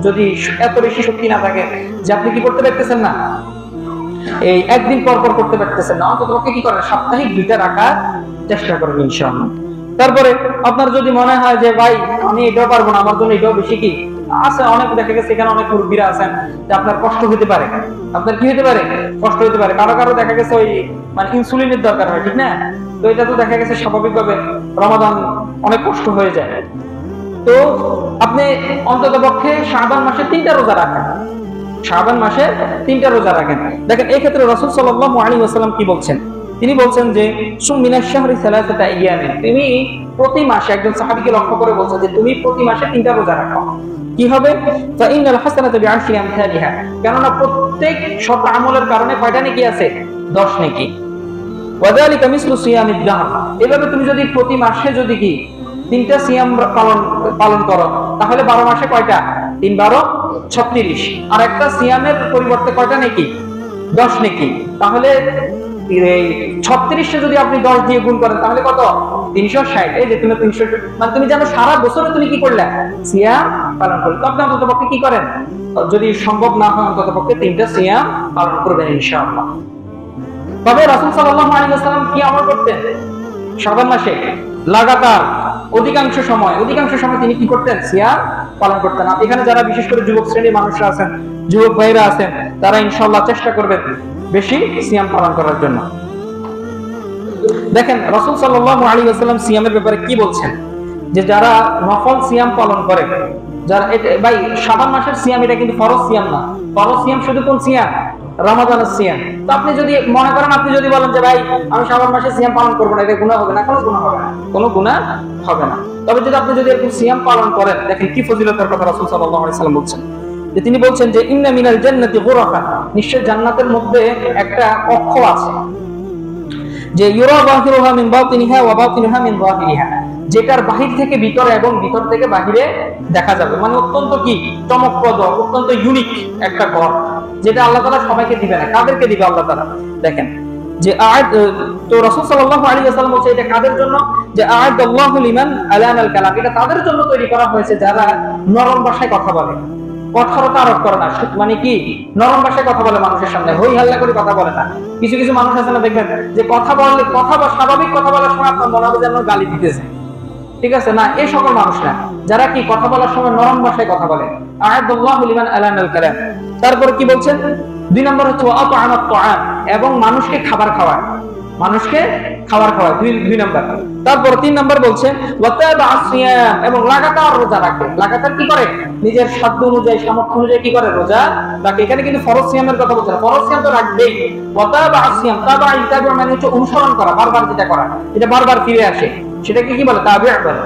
যদি এত বেশি শক্তি না থাকে যে আপনি কি করতে পারতেছেন না, এই একদিন পর পর করতে পারতেছেন না, অন্ততপক্ষে কি করেন? সাপ্তাহিক 2টা রাখার চেষ্টা করবেন ইনশাআল্লাহ। তারপরে আপনার যদি মনে হয় যে ভাই আমি এটাও পারবো না, আমার জন্য এটাও বেশি কি আছে, অনেক দেখা গেছে এখানে অনেক মুরব্বীরা আছেন যে আপনার কষ্ট হতে পারে, আপনার কি হতে পারে? কষ্ট হতে পারে। কারো কারো দেখা গেছে ওই মানে ইনসুলিনের দরকার হয়, ঠিক না? তো এটা তো দেখা গেছে স্বাভাবিকভাবে রমাদান অনেক কষ্ট হয়ে যায়। তো আপনি অন্তত পক্ষে শাবান মাসে 3টা রোজা রাখেন, শাবান মাসে 3টা রোজা রাখেন। দেখেন এই ক্ষেত্রে রাসূল সাল্লাল্লাহু আলাইহি ওয়াসাল্লাম কি বলছেন? তিনি বলছেন যে সুম মিনাশ শাহরি সালাসাতা আইয়ামিন, তুমি প্রতি মাসে, একজন সাহাবীকে লক্ষ্য করে বলছেন যে তুমি প্রতি মাসে 3টা রোজা রাখো। কি হবে? ফাইনাল হাসানাতু বিআশরি আমসালিহা, কেননা প্রত্যেক সৎ আমলের কারণে কয়টা নেকি আছে? 10 নেকি। ওয়াযালিকা মিসলু সিয়ামিদ দাহর, এভাবে তুমি যদি প্রতি মাসে যদি কি 3টা সিয়াম পালন করো, তাহলে 12 মাসে কয়টা? 3 12 36, আর একটা সিয়ামের পরিবর্তে কয়টা নেকি? 10 নেকি। তাহলে এই 36 যদি আপনি 10 দিয়ে গুণ করেন তাহলে কত? 360। এই যে তুমি 360 মানে তুমি জানো সারা বছরে তুমি কি করলে? সিয়াম পালন করলে। তো আপনি অন্তত পক্ষে কি করেন? যদি সম্ভব না হয় অন্তত পক্ষে 3টা সিয়াম পালন করবেন ইনশাআল্লাহ। তবে রাসূল সাল্লাল্লাহু আলাইহি ওয়াসাল্লাম কি আমল করতেন? শাবান মাসে লাগাতার অধিকাংশ সময় তিনি কি করতেন? সিয়াম পালন করতেন। এখানে যারা বিশেষ করে যুবক শ্রেণীর মানুষরা আছেন, যুবক ভাইরা আছেন, তারা ইনশাআল্লাহ চেষ্টা করবেন বেশি সিয়াম পালন করার জন্য। দেখেন রাসূল সাল্লাল্লাহু আলাইহি ওয়াসাল্লাম সিয়ামের ব্যাপারে কি বলছেন? যে যারা নফল সিয়াম পালন করে, যারা ভাই শাবান মাসের সিয়াম এটা কিন্তু ফরজ সিয়াম না। ফরজ সিয়াম শুধু কোন সিয়াম? রমাদানের সিয়াম। তো আপনি যদি মনে করেন, আপনি যদি বলেন যে ভাই আমি শাবান মাসে সিয়াম পালন করবো না, এটা গুনাহ হবে না? কোনো গুনাহ হবে না, কোনো গুনাহ হবে না। তবে যদি আপনি যদি এরকম সিয়াম পালন করেন, দেখেন কি ফজিলতের কথা রাসূল সাল্লাল্লাহু আলাইহি ওয়াসাল্লাম বলছেন, যে তিনি বলছেন যে ইন্না মিনাল জান্নাতি গুরাফা, নিশ্চয় জান্নাতের মধ্যে একটা কক্ষ আছে, যে ইউরা যাহিরুহা মিন বাতিনিহা ওয়া বাতিনুহা মিন যাহিরিহা, যেটার বাহির থেকে ভিতরে এবং ভিতর থেকে বাহিরে দেখা যাবে। মানে অত্যন্ত কি চমকপ্রদ, অত্যন্ত ইউনিক একটা ঘর, যেটা আল্লাহ তাআলা সবাইকে দিবে না। কাদেরকে দিবে আল্লাহ তাআলা? দেখেন যে তো রাসূল সাল্লাল্লাহু আলাইহি ওয়াসাল্লাম বলছে এটা কাদের জন্য, যে আ'আদাল্লাহু লিমান আলানাল কালাম, এটা তাদের জন্য তৈরি করা হয়েছে যারা নরম ভাষায় কথা বলে, কঠোরতা আরোপ করে না। মানে কি নরম ভাষায় কথা বলে, মানুষের সামনে হই হাল্লা করে কথা বলে না। কিছু কিছু মানুষ আছে না, দেখবেন যে কথা বললে, কথা বা স্বাভাবিক কথা বলার সময় আপনার মনে হবে যেন গালি দিতেছে, ঠিক আছে না? এই সকল মানুষ না, যারা কি কথা বলার সময় নরম ভাষায় কথা বলে। আ'আদাল্লাহু লিমান আলানাল কালাম। তারপরে কি বলছেন? 2 নম্বর হচ্ছে ওয়া আত'আমাত তা'আম, এবং মানুষকে খাবার খাওয়ায়, মানুষকে খাবার খাওয়ায়, 2 নম্বর। তারপর 3 নম্বর বলছেন ওয়া তাবা'আস সিয়াম, এবং লাগাতার রোজা রাখে। লাগাতার কি করে? নিজের সাধ্য অনুযায়ী, সামর্থ্য অনুযায়ী কি করে? রোজা রাখে। এখানে কিন্তু ফরজ সিয়ামের কথা বলছেন, ফরজ সিয়াম তো রাখবেই। ওয়া তাবা'আস সিয়াম, তাবা ইতাবা মানে হচ্ছে অনুসরণ করা, বারবার যেটা করা, এটা বারবার ফিরে আসে, সেটাকে কি বলে? তাবি'আ বলে।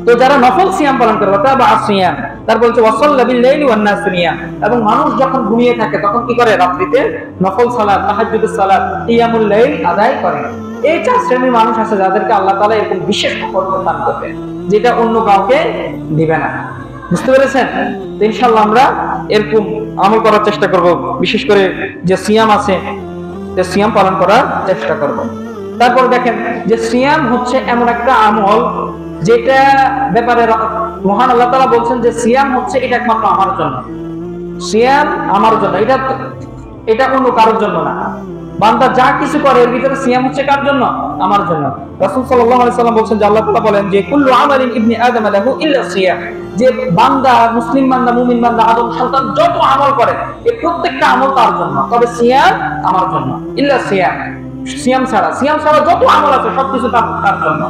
তো যারা নফল সিয়াম পালন করে, তাবা'আস সিয়াম। তারপর হচ্ছে ওয়াসাল্লা বিল লাইলি ওয়ান নাস নিয়াম, এবং মানুষ যখন ঘুমিয়ে থাকে তখন কি করে? রাত্রিতে নফল সালাত, তাহাজ্জুদের সালাত, কিয়ামুল লাইল আদায় করে। এই 4 শ্রেণীর মানুষ আছে যাদেরকে আল্লাহ তাআলা এরকম বিশেষ ক্ষমতা দান করবে, যেটা অন্য কাউকে দিবে না। বুঝতে পেরেছেন? তো ইনশাআল্লাহ আমরা এরকম আমল করার চেষ্টা করব, বিশেষ করে যে সিয়াম আছে, যে সিয়াম পালন করার চেষ্টা করব। তারপর দেখেন যে সিয়াম হচ্ছে এমন একটা আমল যেটা ব্যাপারে মহান আল্লাহ তাআলা বলছেন যে সিয়াম হচ্ছে এটা একমাত্র আমার জন্য, সিয়াম আমার জন্য, এটা অন্য কারোর জন্য না। বান্দা যা কিছু করে এর ভিতরে সিয়াম হচ্ছে কার জন্য? আমার জন্য। রাসূল সাল্লাল্লাহু আলাইহি ওয়াসাল্লাম বলছেন যে আল্লাহ তাআলা বলেন যে কুল্লু আমালিন ইবনি আদম লাহু ইল্লা সিয়াম, যে বান্দা, মুসলিম বান্দা, মুমিন বান্দা, আদম সন্তান যত আমল করে এই প্রত্যেকটা আমল তার জন্য, তবে সিয়াম আমার জন্য। ইল্লা সিয়াম, সিয়াম ছাড়া যত আমল আছে সবকিছু তার জন্য।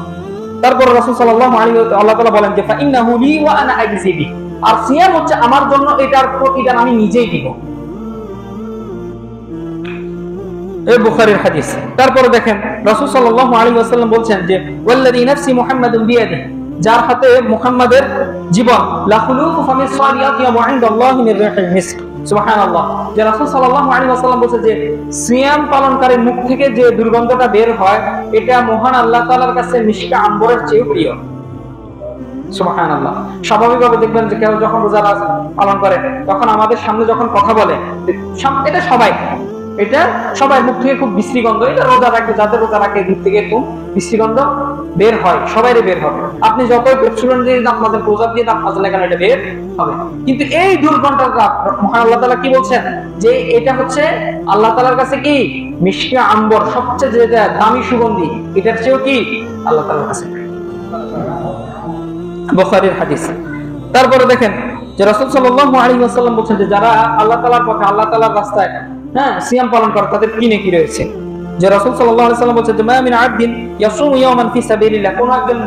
তারপর রাসূল সাল্লাল্লাহু আলাইহি ওয়া সাল্লাম আল্লাহ তাআলা বলেন যে ফাইন্নাহু লি ওয়া আনা আজজি বি, আর সিয়াম হচ্ছে আমার জন্য, এটার প্রতিদান আমি নিজেই দিব। এই বুখারীর হাদিস। তারপর দেখেন রাসূল সাল্লাল্লাহু আলাইহি ওয়াসাল্লাম বলছেন যে ওয়াল্লাযী নাফসি মুহাম্মাদুন বিয়াদিহি, যার হাতে মুহাম্মাদের জীবন, লা খুলুফু ফামিস সালিয়াত ইয়ামু ইনদাল্লাহি মির রিহিল মিস্ক। সুবহানাল্লাহ। যে রাসূল সাল্লাল্লাহু আলাইহি ওয়াসাল্লাম বলেছেন যে সিয়াম পালনকারীর মুখ থেকে যে দুর্গন্ধটা বের হয়, এটা মহান আল্লাহ তাআলার কাছে মিশকা আম্বরের চেয়ে প্রিয়। সুবহানাল্লাহ। স্বাভাবিকভাবে দেখবেন যে কেউ যখন রোজা পালন করে তখন আমাদের সামনে যখন কথা বলে, এটা সবাই মুখ থেকে খুব বিশ্রী গন্ধ, এটা রোজা রাখে, যাদের রোজা রাখে মুখ থেকে খুব বিশ্রী গন্ধ বের হয়, সবাইরে বের হবে। আপনি যতই পেট্রোল দিয়ে দাম মাজেন, প্রজাব দিয়ে দাম মাজেন, কেন এটা বের হবে। কিন্তু এই দুর্গন্ধটা মহান আল্লাহ তাআলা কি বলছেন যে এটা হচ্ছে আল্লাহ তাআলার কাছে কি মিশকা আম্বর, সবচেয়ে যেটা দামি সুগন্ধি, এটার চেয়েও কি আল্লাহ তাআলার কাছে। বুখারীর হাদিস। তারপরে দেখেন যে রাসূল সাল্লাল্লাহু আলাইহি ওয়াসাল্লাম বলেন যে যারা আল্লাহ তাআলার পথে, আল্লাহ তাআলার রাস্তায় সিয়াম পালন করে তাদের কি নেকি রয়েছে। যে রাসূল সাল্লাল্লাহু আলাইহি ওয়াসাল্লাম বলেন যে মা মিন আবদিন ইয়াসুমু ইয়াওমান ফি সাবিলিল্লাহ, কোন একজন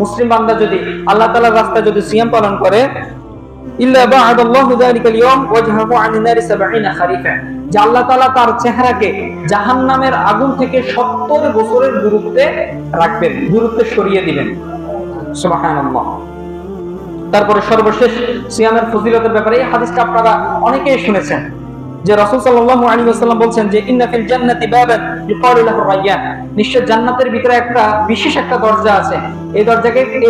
মুসলিম বান্দা যদি আল্লাহ তাআলার রাস্তায় যদি সিয়াম পালন করে, ইল্লা বা'আদাল্লাহু যালিকাল ইয়াওম ওয়াজহাহু আনিন নারি 70 খারিফা, যে আল্লাহ তাআলা তার চেহারাকে জাহান্নামের আগুন থেকে 70 বছরের দূরত্বে রাখবেন, দূরত্বে সরিয়ে দিবেন। সুবহানাল্লাহ। তারপরে সর্বশেষ সিয়ামের ফজিলতের ব্যাপারে এই হাদিসটা আপনারা অনেকেই শুনেছেন, যে রাসূল সাল্লাল্লাহু আলাইহি ওয়াসাল্লাম বলেন যে ইন্না ফিল জান্নাতি বাবান ইউকালু লাহু রায়্যান, নিশ্চয় জান্নাতের ভিতরে একটা বিশেষ একটা দরজা আছে, এই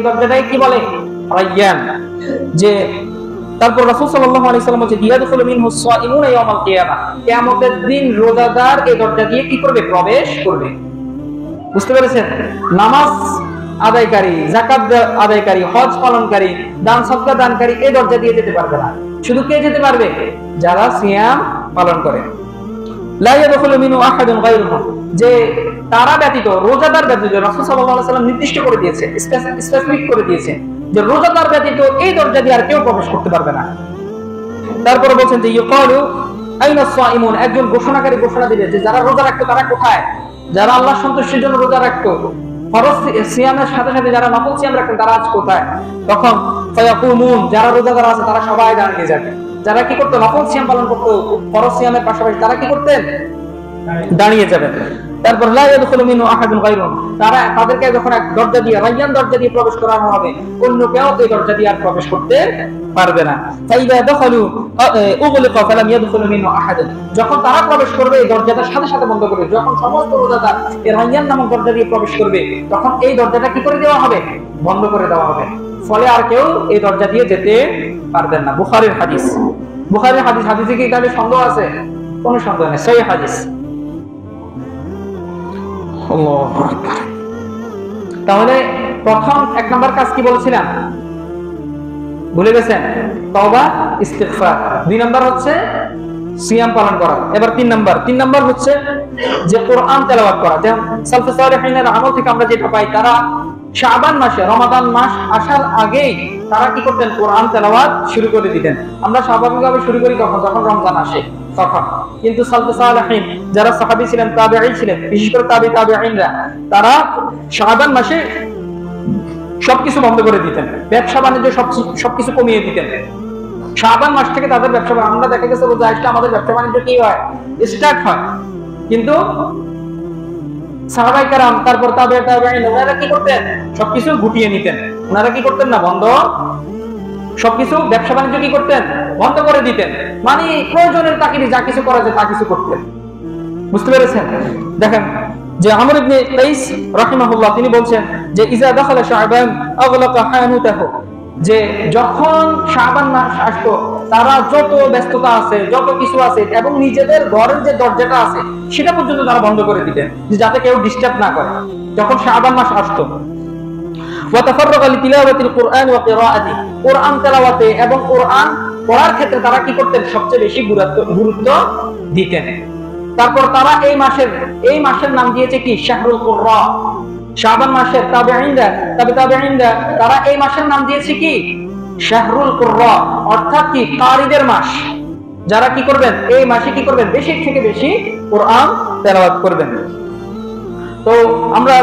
দরজাটাই কি বলে? রায়্যান। যে তারপর রাসূল সাল্লাল্লাহু আলাইহি ওয়াসাল্লাম বলেন ইয়াদখুলু মিনহু সাইমুনা ইয়াওমাল কিয়ামা, কিয়ামতের দিন রোজাদার এই দরজা দিয়ে কি করবে? প্রবেশ করবে। বুঝতে পেরেছেন? নামাজ আদায়কারী, যাকাত আদায়কারী, হজ পালনকারী, দান সদকা দানকারী এই দরজা দিয়ে যেতে পারবে না। শুধু কে যেতে পারবে? যারা সিয়াম পালন করে। লা ইয়াদখুলু মিনহু আহাদুন গায়রুহু, যে তারা ব্যতীত, রোজাদার ব্যতীত, রাসূল সাল্লাল্লাহু আলাইহি ওয়াসাল্লাম নির্দিষ্ট করে দিয়েছে, স্পেসিফিক করে দিয়েছে যে রোজাদার ব্যতীত এই দরজা দিয়ে আর কেউ প্রবেশ করতে পারবে না। তারপরে বলেন যে ইউকালু আইনা সাইমুন, একজন ঘোষণাকারী ঘোষণা দিবে যে যারা রোজা রাখতো তারা কোথায়? যারা আল্লাহ সন্তুষ্টির জন্য রোজা রাখতো, ফরজ সিয়ামের সাথে সাথে যারা নফল সিয়াম রাখতেন তারা আজ কোথায়? তখন ফায়াকুমুন, যারা রোজাদার আছে তারা সবাই দাঁড়িয়ে যাবে। যারা কি করতেন নফল সিয়াম পালন করতো ফরজ সিয়ামের পাশাপাশি, তারা কি করতেন দাঁড়িয়ে যাবেন। তারপর লা ইয়াদখুলু মিনহু আহাদুন গায়রুহু, তারা তাদেরকে যখন এক দরজা দিয়ে রায়্যান দরজা দিয়ে প্রবেশ করানো হবে, অন্য কেউ এই দরজা দিয়ে আর প্রবেশ করতে পারবে না। ফাইদা দাখালু উগলিকা ফালাম ইয়াদখুলু মিনহু আহাদুন, যখন তারা প্রবেশ করবে এই দরজাটা সাথে সাথে বন্ধ করবে। যখন সমস্ত রোজাদার এই রায়্যান নামক দরজা দিয়ে প্রবেশ করবে, তখন এই দরজাটা কি করে দেওয়া হবে, বন্ধ করে দেওয়া হবে। ফলে আর কেউ এই দরজা দিয়ে যেতে পারবেন না। বুখারীর হাদিস, বুখারীর হাদিস। হাদিসে কি তাহলে সন্দেহ আছে? কোনো সন্দেহ নেই, সহিহ হাদিস। তাহলে প্রথম 1 নম্বর কাজ কি বলেছিলাম, ভুলে গেছেন? তওবা, ইস্তিগফার। 2 নম্বর হচ্ছে সিয়াম পালন করা। এবার 3 নম্বর হচ্ছে যে কোরআন তেলাওয়াত করা। যেমন সালফে সালেহিনের আমল থেকে আমরা যেটা পাই, তারা শাবান মাসে, রমাদান মাস আসার আগেই তারা কি করতেন, কোরআন তেলাওয়াত শুরু করে দিতেন। আমরা স্বাভাবিকভাবে শুরু করি কখন, যখন রমজান আসে তখন। কিন্তু সালফে সালেহিন যারা সাহাবী ছিলেন, তাবেঈ ছিলেন, বিশেষ করে তাবেঈনরা, তারা শাবান মাসে সবকিছু বন্ধ করে দিতেন, ব্যবসা বাণিজ্য সবকিছু কমিয়ে দিতেন। শাবান মাস থেকে তাদের ব্যবসা, আমরা দেখা গেছে রোজা আসলে আমাদের ব্যবসা বাণিজ্য কি হয়, স্টার্ট হয়। কিন্তু সাহাবায়ে কেরাম, তারপর তাবেঈন, ওনারা কি করতেন, সবকিছু গুটিয়ে নিতেন। ওনারা কি করতেন না, বন্ধ, সবকিছু ব্যবসা বাণিজ্য কি করতেন, বন্ধ করে দিতেন। মানে প্রয়োজনের তাগিদে যা কিছু করা যায় তা কিছু করতেন। বুঝতে পেরেছেন? দেখেন যে আমর ইবনে কাইস রাহিমাহুল্লাহ তিনি বলছেন যে ইজা দাখালা শাবান আগলাকা হানুতাহু, যে যখন শাবান মাস আসতো, তারা যত ব্যস্ততা আছে, যত কিছু আছে, এবং নিজেদের ঘরের যে দরজাটা আছে সেটা পর্যন্ত তারা বন্ধ করে দিতেন, যে যাতে কেউ ডিস্টার্ব না করে যখন শাবান মাস আসতো। ওয়া তাফাররাগা লিতিলাওয়াতিল কুরআন ওয়া কিরাআতি, কোরআন তেলাওয়াতে এবং কোরআন পড়ার ক্ষেত্রে তারা কি করতেন, সবচেয়ে বেশি গুরুত্ব দিতেন। তারপর তারা এই মাসের নাম দিয়েছে কি, শাহরুল কুররা। শাবান মাসের তাবেঈনরা তারা এই মাসের নাম দিয়েছে কি, শাহরুল কুররা, অর্থাৎ কি কারিদের মাস। যারা কি করবেন, এই মাসে কি করবেন, বেশি থেকে বেশি কোরআন তেলাওয়াত করবেন। তো আমরা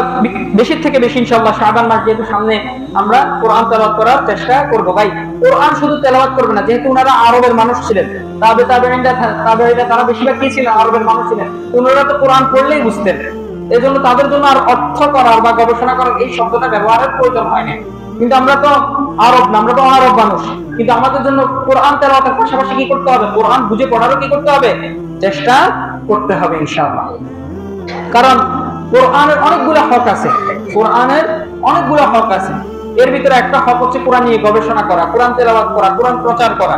বেশি থেকে বেশি ইনশাআল্লাহ শাবান মাস যেহেতু সামনে, আমরা কোরআন তেলাওয়াত করার চেষ্টা করব। ভাই কোরআন শুধু তেলাওয়াত করবে না, যেহেতু ওনারা আরবের মানুষ ছিলেন, তাবেঈনরা তারা বেশিরভাগ কি ছিলেন, আরবের মানুষ ছিলেন। ওনারা তো কোরআন পড়লেই বুঝতেন, এজন্য তাদের জন্য আর অর্থ করার বা গবেষণা করার এই শব্দটা ব্যবহারের প্রয়োজন হয়নি। কিন্তু আমরা তো আরব না, আমরা তো আরব মানুষ, কিন্তু আমাদের জন্য কোরআন তেলাওয়াতের পাশাপাশি কি করতে হবে, কোরআন বুঝে পড়ারও কি করতে হবে, চেষ্টা করতে হবে ইনশাআল্লাহ। কারণ কোরআনের অনেকগুলো হক আছে, এর ভিতরে একটা হক হচ্ছে কোরআন নিয়ে গবেষণা করা, কোরআন তেলাওয়াত করা, কোরআন প্রচার করা।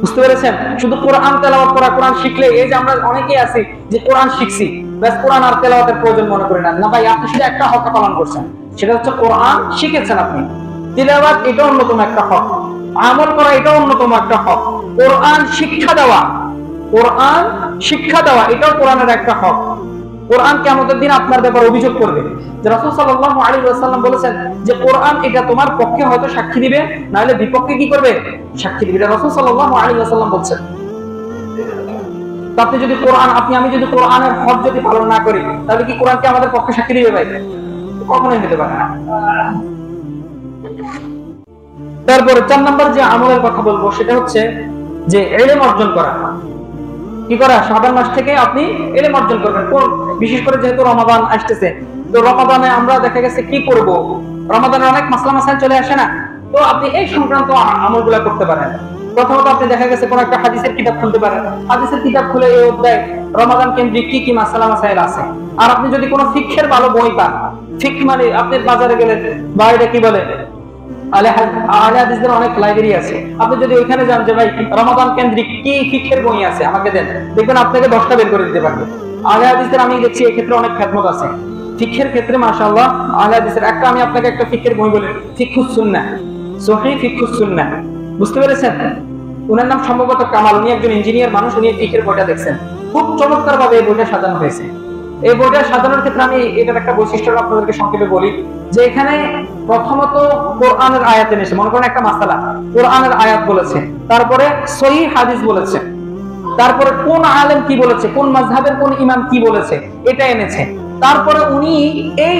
বুঝতে পেরেছেন? শুধু কোরআন তেলাওয়াত করা, কোরআন শিখলে, এই যে আমরা অনেকেই আছি যে কোরআন শিখছি, ব্যাস কোরআন আর তেলাওয়াতের প্রয়োজন মনে করি না। না ভাই, আপনি শুধু একটা হক পালন করছেন, সেটা হচ্ছে কোরআন শিখেছেন আপনি। তিলাওয়াত এটা অন্যতম একটা হক, আমল করা এটা অন্যতম একটা হক। কোরআন শিক্ষা দেওয়া এটাও কোরআনের একটা হক। কোরআন কিয়ামতের দিন আপনার ব্যাপারে অভিযোগ করবে, যে রাসূল সাল্লাল্লাহু আলাইহি ওয়াসাল্লাম বলেছেন যে কোরআন এটা তোমার পক্ষে হয়তো সাক্ষী দিবে, না হলে বিপক্ষে কি করবে, সাক্ষী দিবে। এটা রাসূল সাল্লাল্লাহু আলাইহি ওয়াসাল্লাম বলেছেন। আপনি যদি আমি যদি কোরআনের হক যদি পালন না করি, তাহলে কি কোরআন কি আমাদের পক্ষে সাক্ষী দিবে? ভাই কখনোই দিতে পারে না। তারপরে 4 নম্বর যে আমলের কথা বলবো সেটা হচ্ছে যে ইলম অর্জন করা। কি করা? শাবান মাস থেকে আপনি ইলম অর্জন করবেন। বিশেষ করে যেহেতু রমাদান আসতেছে, তো রমাদানে আমরা দেখা গেছে কি করব, রমাদানের অনেক মাসলা মাসাইল চলে আসে না, তো আপনি এই সংক্রান্ত আমলগুলো করতে পারেন। প্রথমত আপনি দেখা গেছে কোন একটা হাদিসের কিতাব খুলতে পারেন, হাদিসের কিতাব খুলে এই অধ্যায় রমাদান কেন্দ্রিক কি কি মাসলা মাসাইল আছে। আর আপনি যদি কোনো ফিকহের ভালো বই পান, ফিকহ মানে আপনি বাজারে গেলেন, বাইরে কি বলে আহলে হাদিসের অনেক লাইব্রেরি আছে, আপনি যদি ওইখানে যান যে ভাই রমাদান কেন্দ্রিক কি ফিকহের বই আছে আমাকে দেন, দেখবেন আপনাকে 10টা বের করে দিতে পারবে। আহলে হাদিসের আমি দেখছি এই ক্ষেত্রে অনেক খেদমত আছে, ফিকহের ক্ষেত্রে মাশাআল্লাহ। আহলে হাদিসের আমি আপনাকে একটা ফিকহের বই বলি, ফিকহুস সুন্নাহ, সহিহ ফিকহুস সুন্নাহ। বুঝতে পেরেছেন? ওনার নাম সম্ভবত কামাল, উনি একজন ইঞ্জিনিয়ার মানুষ, উনি ফিকহের বইটা দেখছেন, খুব চমৎকার ভাবে এই বইটা সাজানো হয়েছে। এই বইটা সাজানোর ক্ষেত্রে আমি এটার একটা বৈশিষ্ট্য আপনাদেরকে সংক্ষেপে বলি, যে এখানে প্রথমত কোরআনের আয়াত এনেছে। মনে করেন একটা মাসালা, কোরআনের আয়াত বলেছে, তারপরে সহিহ হাদিস বলেছে, তারপরে কোন আলেম কি বলেছে, কোন মাযহাবের কোন ইমাম কি বলেছে, এটা এনেছে। তারপরে উনি এই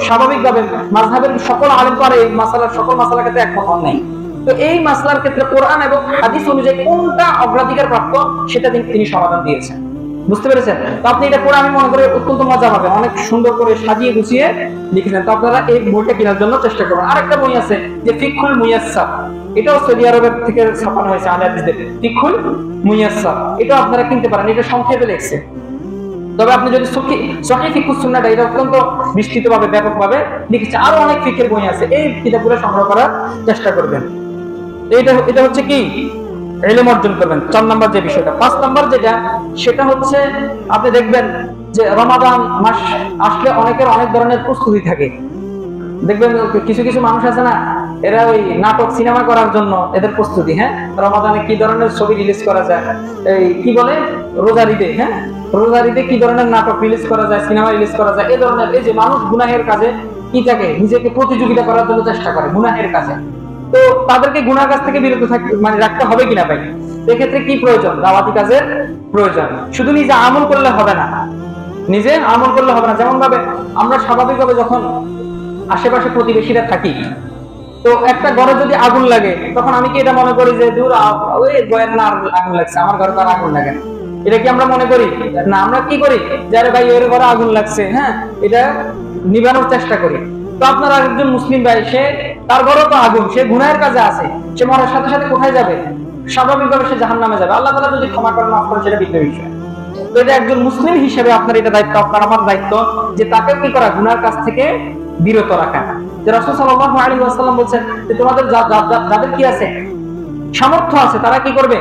স্বাভাবিকভাবে মাযহাবের সকল আলেম পারে এই মাসালার সকল মাসালার ক্ষেত্রে একমত হন নাই, তো এই মাসলার ক্ষেত্রে কোরআন এবং হাদিস অনুযায়ী কোনটা অগ্রাধিকার প্রাপ্ত সেটা তিনি সমাধান দিয়েছেন। বুঝতে পেরেছেন? তো আপনি এটা পড়ে আমি মনে করি অত্যন্ত মজা পাবেন, অনেক সুন্দর করে সাজিয়ে গুছিয়ে লিখেছেন। তো আপনারা এই বইটা কেনার জন্য চেষ্টা করবেন। আরেকটা বই আছে যে ফিকহুল মুয়াসসার, এটাও সৌদি আরবের থেকে ছাপানো হয়েছে আহলে হাদিসদের, ফিকহুল মুয়াসসার, এটা আপনারা কিনতে পারেন। এটা সংক্ষেপে লেখছে। তবে আপনি যদি সহিহ ফিকহুস সুন্নাহটা, এটা অত্যন্ত বিস্তৃতভাবে ব্যাপকভাবে লিখেছে। আরো অনেক ফিকহের বই আছে, এই কিতাবগুলো সংগ্রহ করার চেষ্টা করবেন। এটা হচ্ছে কি ইলম অর্জন করবেন 4 নাম্বার যে বিষয়টা। 5 নাম্বার যেটা, সেটা হচ্ছে আপনি দেখবেন যে রমাদান মাস আসলে অনেকের অনেক ধরনের প্রস্তুতি থাকে। দেখবেন কিছু কিছু মানুষ আছে না, এরা ওই নাটক সিনেমা করার জন্য এদের প্রস্তুতি। হ্যাঁ, রমাদানে কি ধরনের ছবি রিলিজ করা যায়, এই কি বলে রোজার ঈদে, হ্যাঁ রোজার ঈদে কি ধরনের নাটক রিলিজ করা যায়, সিনেমা রিলিজ করা যায়, এই ধরনের। এই যে মানুষ গুনাহের কাজে কি থাকে, নিজেকে প্রতিযোগিতা করার জন্য চেষ্টা করে গুনাহের কাজে। তো তাদেরকে গুনার কাছ থেকে বিরত থাকতে মানে রাখতে হবে কিনা ভাই? এক্ষেত্রে কি প্রয়োজন? দাওয়াতি কাজের প্রয়োজন। শুধু নিজে আমল করলে হবে না, নিজে আমল করলে হবে না। যেমন ভাবে আমরা স্বাভাবিকভাবে যখন আশেপাশে প্রতিবেশীরা থাকি, তো একটা ঘরে যদি আগুন লাগে, তখন আমি কি এটা মনে করি যে দূর ওই বয়ের না আগুন লাগছে, আমার ঘরে তার আগুন লাগে না, এটা কি আমরা মনে করি? না, আমরা কি করি, যারে ভাই এর ঘরে আগুন লাগছে, হ্যাঁ এটা নিভানোর চেষ্টা করি। তো আপনার একজন মুসলিম ভাই, সে তার ঘরে তো আগুন, সে গুনাহের কাজে আছে, সে মরার সাথে সাথে কোথায় যাবে? স্বাভাবিকভাবে সে জাহান্নামে যাবে। আল্লাহ তাআলা যদি ক্ষমা করেন, মাফ করেন, সেটা ভিন্ন বিষয়। তো এটা একজন মুসলিম হিসেবে আপনার এটা দায়িত্ব, আপনার আমার দায়িত্ব যে তাকে কি করা, গুনার কাছ থেকে বিরত রাখা। যে রাসূল সাল্লাল্লাহু আলাইহি ওয়াসাল্লাম বলেন যে তোমাদের যাদের কি আছে, সামর্থ্য আছে, তারা কি করবে,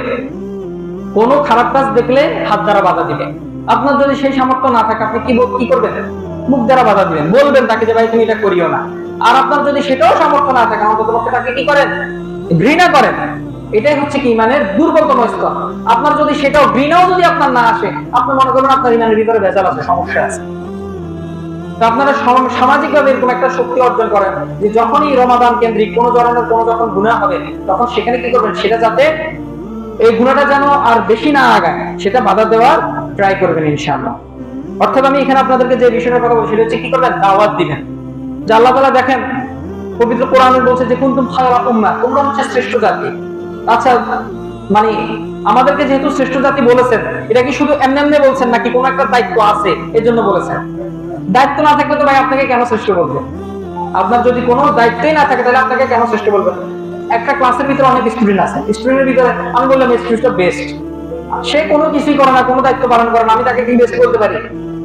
কোন খারাপ কাজ দেখলে হাত দ্বারা বাধা দিবে। আপনার যদি সেই সামর্থ্য না থাকে, আপনি কি করবেন? মুখ দ্বারা বাধা দিবেন, বলবেন তাকে যে ভাই তুমি এটা করিও না। আর আপনার যদি সেটাও সামর্থ্য না থাকে, অন্ততপক্ষে তাকে কি করেন, ঘৃণা করেন। এটাই হচ্ছে কি ইমানের দুর্বলতম স্তর। আপনার যদি সেটাও, ঘৃণাও যদি আপনার না আসে, আপনি মনে করবেন আপনার ইমানের ভিতরে ভেজাল আছে, সমস্যা আছে। তো আপনারা সামাজিকভাবে এরকম একটা শক্তি অর্জন করেন যে যখনই রমাদান কেন্দ্রিক কোনো ধরনের কোনো যখন গুনাহ হবে, তখন সেখানে কি করবেন, সেটা যাতে এই গুনাহটা যেন আর বেশি না আগায়, সেটা বাধা দেওয়ার ট্রাই করবেন ইনশাআল্লাহ। অর্থাৎ আমি এখানে আপনাদেরকে যে বিষয়টার কথা বলছি, সেটা হচ্ছে কি করবেন, দাওয়াত দিবেন। যে আল্লাহ তাআলা দেখেন পবিত্র কোরআনে বলছে যে কুনতুম খায়রা উম্মাহ, তোমরা হচ্ছে শ্রেষ্ঠ জাতি। আচ্ছা, মানে আমাদেরকে যেহেতু শ্রেষ্ঠ জাতি বলেছেন, এটা কি শুধু এমনি এমনি বলছেন নাকি কোনো একটা দায়িত্ব আছে এজন্য বলেছেন? দায়িত্ব না থাকলে তো ভাই আপনাকে কেন শ্রেষ্ঠ বলবে? আপনার যদি কোনো দায়িত্বই না থাকে, তাহলে আপনাকে কেন শ্রেষ্ঠ বলবে? একটা ক্লাসের ভিতরে অনেক স্টুডেন্ট আছে, স্টুডেন্টের ভিতরে আমি বললাম স্টুডেন্টটা বেস্ট, সে কোনো কিছুই করে না, কোনো দায়িত্ব পালন করে না, আমি তাকে কি বেস্ট বলতে পারি?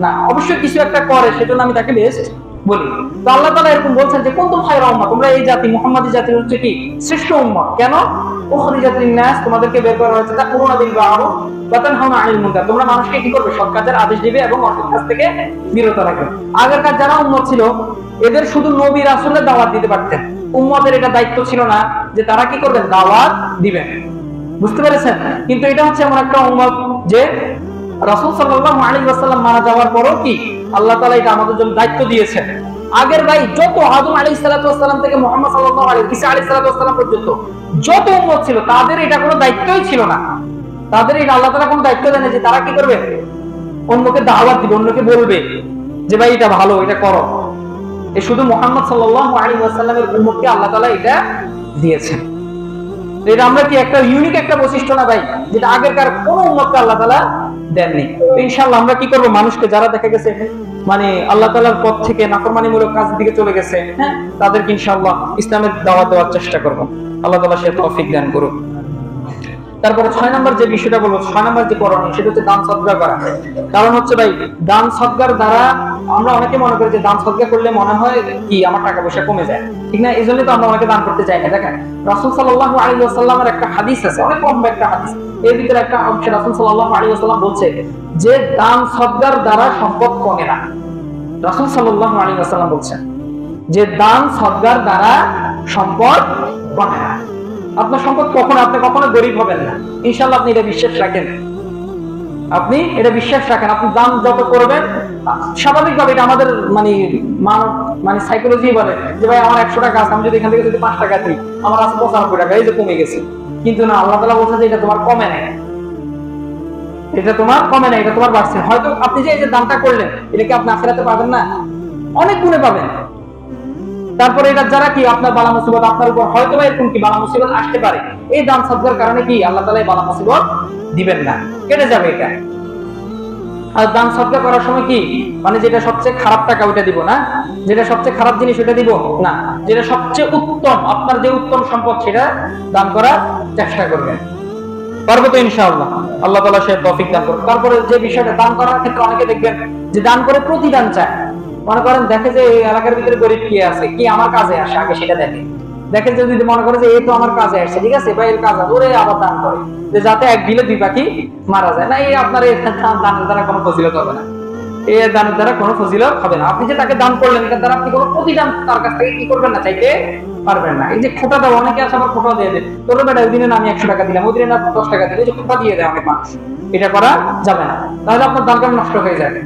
না, অবশ্যই কিছু একটা করে, সেজন্য আমি তাকে বেস্ট বলি। তো আল্লাহ তাআলা এরকম বলছেন যে কুনতুম খায়রা উম্মাহ, তোমরা এই জাতি, মুহাম্মাদি জাতি হচ্ছে কি শ্রেষ্ঠ উম্মাহ। কেন? উখরিজাত লিন-নাস, তোমাদেরকে বের করা হয়েছে তা'মুরুনা বিল মা'রুফ ওয়া তানহাউনা আনিল মুনকার, তোমরা মানুষকে কি করবে, সৎ কাজের আদেশ দিবে এবং অসৎ কাজ থেকে বিরত রাখবে। আগেরকার যারা উম্মত ছিল, এদের শুধু নবী রাসূলের দাওয়াত দিতে পারতেন, উম্মতের এটা দায়িত্ব ছিল না যে তারা কি করবেন, দাওয়াত দিবেন। বুঝতে পেরেছেন? কিন্তু এটা হচ্ছে এমন একটা উম্মত যে রাসূল সাল্লাল্লাহু আলাইহি ওয়াসাল্লাম মারা যাওয়ার পরও কি আল্লাহ তাআলা এটা আমাদের জন্য দায়িত্ব দিয়েছেন। আগের ভাই যত আদম আলাইহিস সালাতু ওয়াস সালাম থেকে মুহাম্মদ সাল্লাল্লাহু আলাইহি ঈসা আলাইহিস সালাতু ওয়াস সালাম পর্যন্ত যত উম্মত ছিল, তাদের এটা কোনো দায়িত্বই ছিল না। তাদের এটা আল্লাহ তাআলা কোনো দায়িত্ব দেন না যে তারা কি করবে, অন্যকে দাওয়াত দিবে, অন্যকে বলবে যে ভাই এটা ভালো, এটা করো। এই শুধু মুহাম্মদ সাল্লাল্লাহু আলাইহি ওয়াসাল্লামের উম্মতকে আল্লাহ তাআলা এটা দিয়েছেন। এটা আমরা কি একটা ইউনিক একটা বৈশিষ্ট্য না ভাই, যেটা আগেরকার কোনো উম্মতকে আল্লাহ তাআলা দেননি। ইনশাআল্লাহ আমরা কি করব, মানুষকে যারা দেখা গেছে মানে আল্লাহ তাআলার পথ থেকে নাফরমানিমূলক কাজের দিকে চলে গেছে, হ্যাঁ, তাদেরকে ইনশাআল্লাহ ইসলামের দাওয়াত দেওয়ার চেষ্টা করব। আল্লাহ তাআলা সে তৌফিক দান করুক। তারপরে 6 নাম্বার যে বিষয়টা বলবো, 6 নাম্বার যে করণীয়, সেটা হচ্ছে দান সদকা করা। কারণ হচ্ছে ভাই, দান সদকার দ্বারা আমরা অনেকে মনে করি যে দান সদকা করলে মনে হয় কি আমার টাকা পয়সা কমে যায়, ঠিক না? এইজন্য তো আমরা অনেকে দান করতে চাই না। দেখেন রাসূল সাল্লাল্লাহু আলাইহি ওয়াসাল্লামের একটা হাদিস আছে, অনেক লম্বা একটা হাদিস, এর ভিতরে একটা অংশ রাসূল সাল্লাল্লাহু আলাইহি ওয়াসাল্লাম বলছে যে দান সদকার দ্বারা সম্পদ কমে না। রাসূল সাল্লাল্লাহু আলাইহি ওয়াসাল্লাম বলছেন যে দান সদকার দ্বারা সম্পদ কমে না। আপনার সম্পদ কখনো, আপনি কখনো গরিব হবেন না ইনশাআল্লাহ। আপনি এটা বিশ্বাস রাখেন, আপনি এটা বিশ্বাস রাখেন। আপনি দান যত করবেন, স্বাভাবিকভাবে এটা আমাদের মানে সাইকোলজি বলে যে ভাই আমার 100 টাকা আছে, আমি যদি এখান থেকে যদি 5 টাকা দিই, আমার আছে 95 টাকা, এই যে কমে গেছে। কিন্তু না, আল্লাহ তাআলা বলছেন যে এটা তোমার কমে নাই, এটা তোমার কমে নাই, এটা তোমার বাড়ছে। হয়তো আপনি যে এই যে দানটা করলেন, এটা কি আপনি আখিরাতে পাবেন না? অনেক গুণে পাবেন। তারপরে এটা যারা কি আপনার বালা মুসিবত আপনার উপর হয়তো বা এরকম কি বালা মুসিবত আসতে পারে, এই দান সদকার কারণে কি আল্লাহ তাআলা এই বালা মুসিবত দিবেন না, কেটে যাবে এটা। আর দান সদকা করার সময় কি মানে যেটা সবচেয়ে খারাপ টাকা ওইটা দিব না, যেটা সবচেয়ে খারাপ জিনিস ওটা দিব না, যেটা সবচেয়ে উত্তম আপনার যে উত্তম সম্পদ সেটা দান করার চেষ্টা করবেন। পারবো তো ইনশাআল্লাহ, আল্লাহ তাআলা সে তৌফিক দান করুন। তারপরে যে বিষয়টা দান করার ক্ষেত্রে অনেকে দেখবেন যে দান করে প্রতিদান চায়। মনে করেন দেখে যে এই এলাকার ভিতরে গরিব কি আছে, কি আমার কাজে আসে, আগে সেটা দেখে। দেখে যে যদি মনে করে যে এই তো আমার কাজে আসছে, ঠিক আছে বা এর কাজ ওরে আবার দান করে, যে যাতে এক ঢিলে দুই পাখি মারা যায় না। এই আপনার এই দানের দ্বারা কোনো ফজিলত হবে না, এই দানের দ্বারা কোনো ফজিলত হবে না। আপনি যে তাকে দান করলেন এটার দ্বারা আপনি কোনো প্রতিদান তার কাছ থেকে কি করবেন না, চাইতে পারবেন না। এই যে খোটা দাও, অনেকে আছে আবার খোটা দিয়ে দেয়, তোর বেটা ওই দিনে না আমি 100 টাকা দিলাম, ওই দিনে না 10 টাকা দিলাম, এই যে খোটা দিয়ে দেয় অনেক মানুষ, এটা করা যাবে না। তাহলে আপনার দানটা নষ্ট হয়ে যাবে।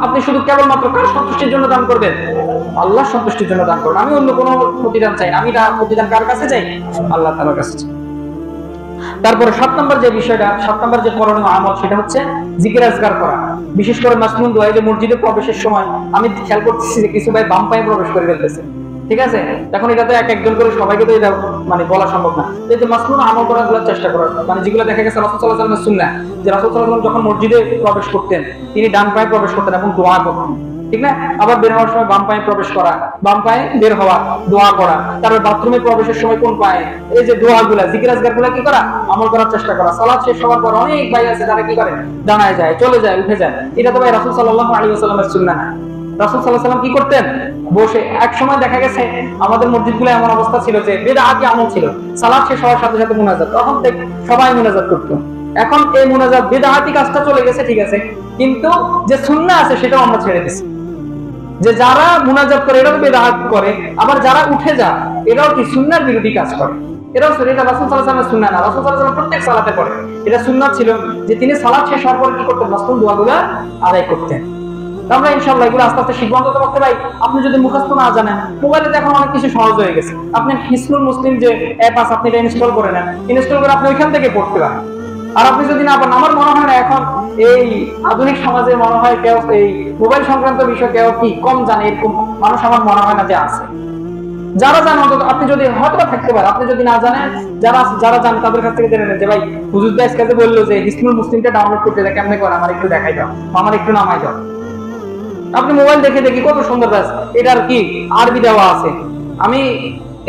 আপনি শুধু কেবলমাত্র কার সন্তুষ্টির জন্য দান করবেন? আল্লাহর সন্তুষ্টির জন্য দান করবেন। আমি অন্য কোনো প্রতিদান চাই না, আমি প্রতিদান কার কাছে চাই? আল্লাহ তাআলার কাছে চাই। তারপরে 7 নম্বর যে বিষয়টা, 7 নম্বর যে করণীয় আমল সেটা হচ্ছে জিকির আজকার করা। বিশেষ করে মাসনুন দোয়া, যে মসজিদে প্রবেশের সময় আমি খেয়াল করতেছি যে কিছু ভাই বাম পায়ে প্রবেশ করে ফেলতেছে, ঠিক আছে? এখন এটা তো একজন করে সবাইকে তো এটা মানে বলা সম্ভব না। এই যে মাসনুন আমল করার চেষ্টা করার, মানে যেগুলো দেখা গেছে রাসূল সাল্লাল্লাহু আলাইহি ওয়াসাল্লামের সুন্নাহ, যে রাসূল সাল্লাল্লাহু আলাইহি ওয়াসাল্লাম যখন মসজিদে প্রবেশ করতেন তিনি ডান পায়ে প্রবেশ করতেন এবং দোয়া করতেন, ঠিক না? আবার বের হওয়ার সময় বাম পায়ে প্রবেশ করা, বাম পায়ে বের হওয়া, দোয়া করা। তারপর বাথরুমে প্রবেশের সময় কোন পায়ে, এই যে দোয়াগুলা জিকির আজকারগুলা কি করা, আমল করার চেষ্টা করা। সালাত শেষ হওয়ার পর অনেক ভাই আছে যারা কি করে, দাঁড়ায় যায়, চলে যায়, উঠে যায়। এটা তো ভাই রাসূল সাল্লাল্লাহু আলাইহি ওয়াসাল্লামের সুন্নাহ না। রাসূল সাল্লাল্লাহু আলাইহি ওয়াসাল্লাম কি করতেন? বসে। এক সময় দেখা গেছে আমাদের মসজিদগুলো এমন অবস্থা ছিল যে বিদআতি আমল ছিল, সালাত শেষ হওয়ার সাথে সাথে মুনাজাত, তখন থেকে সবাই মুনাজাত করতো। এখন এই মুনাজাত বিদআতি কাজটা চলে গেছে, ঠিক আছে, কিন্তু যে সুন্নাহ আছে সেটাও আমরা ছেড়ে দিয়েছি। যে যারা মুনাজাত করে এটাও বিদআত করে, আবার যারা উঠে যায় এটাও কি সুন্নাহর বিরোধী কাজ করে। এটাও এটা রাসূল সাল্লাল্লাহু আলাইহি ওয়াসাল্লামের সুন্নাহ না। রাসূল সাল্লাল্লাহু আলাইহি ওয়াসাল্লাম প্রত্যেক সালাতে পড়ে, এটা সুন্নাহ ছিল যে তিনি সালাত শেষ হওয়ার পর কি করতেন, মাসনুন দোয়াগুলো আদায় করতেন। আমরা ইনশাআল্লাহ এগুলো আস্তে আস্তে শিখব। অন্তত পক্ষে ভাই আপনি যদি মুখস্থ না জানেন, মোবাইলে এখন অনেক কিছু সহজ হয়ে গেছে। আপনি হিসনুল মুসলিম যে অ্যাপ আছে আপনি এটা ইনস্টল করে নেন, ইনস্টল করে আপনি ওইখান থেকে পড়তে পারেন। আর আপনি যদি না পারেন, আমার মনে হয় না এখন এই আধুনিক সমাজে মনে হয় কেউ এই মোবাইল সংক্রান্ত বিষয় কেউ কি কম জানে, এরকম মানুষ আমার মনে হয় না যে আছে। যারা জানেন অন্তত আপনি যদি হয়তো থাকতে পারে, আপনি যদি না জানেন, যারা জানেন তাদের কাছ থেকে জেনে নেন যে ভাই হুজুর দাস কাছে বললো যে হিসনুল মুসলিমটা ডাউনলোড করতে কেমনে করে, আমার একটু দেখাই দাও, আমার একটু নামাই দাও। আপনি মোবাইল দেখে দেখি কত সুন্দর ব্যাস, এটার কি আরবি দেওয়া আছে। আমি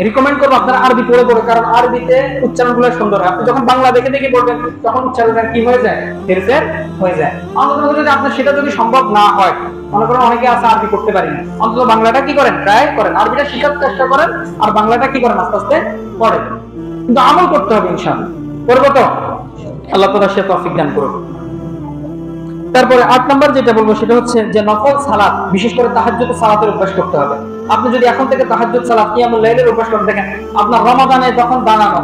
রিকমেন্ড করবো আপনারা আরবি পড়ে পড়ে, কারণ আরবিতে উচ্চারণগুলো সুন্দর হয়। আপনি যখন বাংলা দেখে দেখে পড়বেন তখন উচ্চারণটা কি হয়ে যায়, হেরফের হয়ে যায়। অন্তত যদি আপনার সেটা যদি সম্ভব না হয়, মনে করেন অনেকে আছে আরবি করতে পারি না, অন্তত বাংলাটা কি করেন, ট্রাই করেন, আরবিটা শেখার চেষ্টা করেন, আর বাংলাটা কি করেন আস্তে আস্তে পড়েন। কিন্তু আমল করতে হবে ইনশাআল্লাহ। করবো তো? আল্লাহ তাআলা সে তৌফিক দান করুন। তারপরে 8 নম্বর যেটা বলবো সেটা হচ্ছে যে নফল সালাত, বিশেষ করে তাহাজ্জুদ সালাতের অভ্যাস করতে হবে। আপনি যদি এখন থেকে তাহাজ্জুদ সালাত, কিয়ামুল লাইলের অভ্যাস করেন, দেখেন আপনার রমাদানে যখন দাঁড়ানো,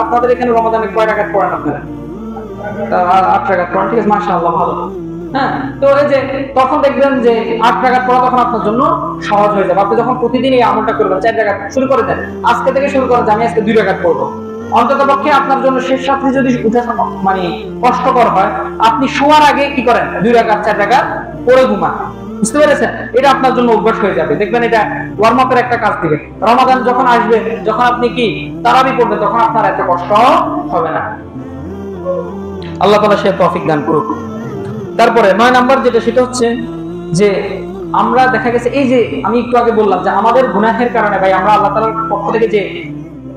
আপনাদের এখানে রমাদানে কয় রাকাত পড়েন আপনারা? 8 রাকাত পড়েন, ঠিক আছে, মাশাআল্লাহ, ভালো। হ্যাঁ, তো এই যে তখন দেখবেন যে 8 রাকাত পড়া তখন আপনার জন্য সহজ হয়ে যাবে। আপনি যখন প্রতিদিন এই আমলটা করবেন, 4 রাকাত শুরু করে দেন, আজকে থেকে শুরু করেন যে আমি আজকে 2 রাকাত পড়বো। অন্তত পক্ষে আপনার জন্য শেষ রাত্রি যদি উঠে মানে কষ্টকর হয়, আপনি শোয়ার আগে কি করেন, 2 রাকাত 4 রাকাত পড়ে ঘুমান। বুঝতে পেরেছেন? এটা আপনার জন্য অভ্যাস হয়ে যাবে। দেখবেন এটা ওয়ার্ম আপের একটা কাজ দিবে। রমাদান যখন আসবে, যখন আপনি কি তারাবি পড়বেন, তখন আপনার এত কষ্ট হবে না। আল্লাহ তাআলা সে তৌফিক দান করুক। তারপরে 9 নাম্বার যেটা সেটা হচ্ছে যে আমরা দেখা গেছে এই যে আমি একটু আগে বললাম যে আমাদের গুনাহের কারণে ভাই আমরা আল্লাহ তাআলার পক্ষ থেকে যে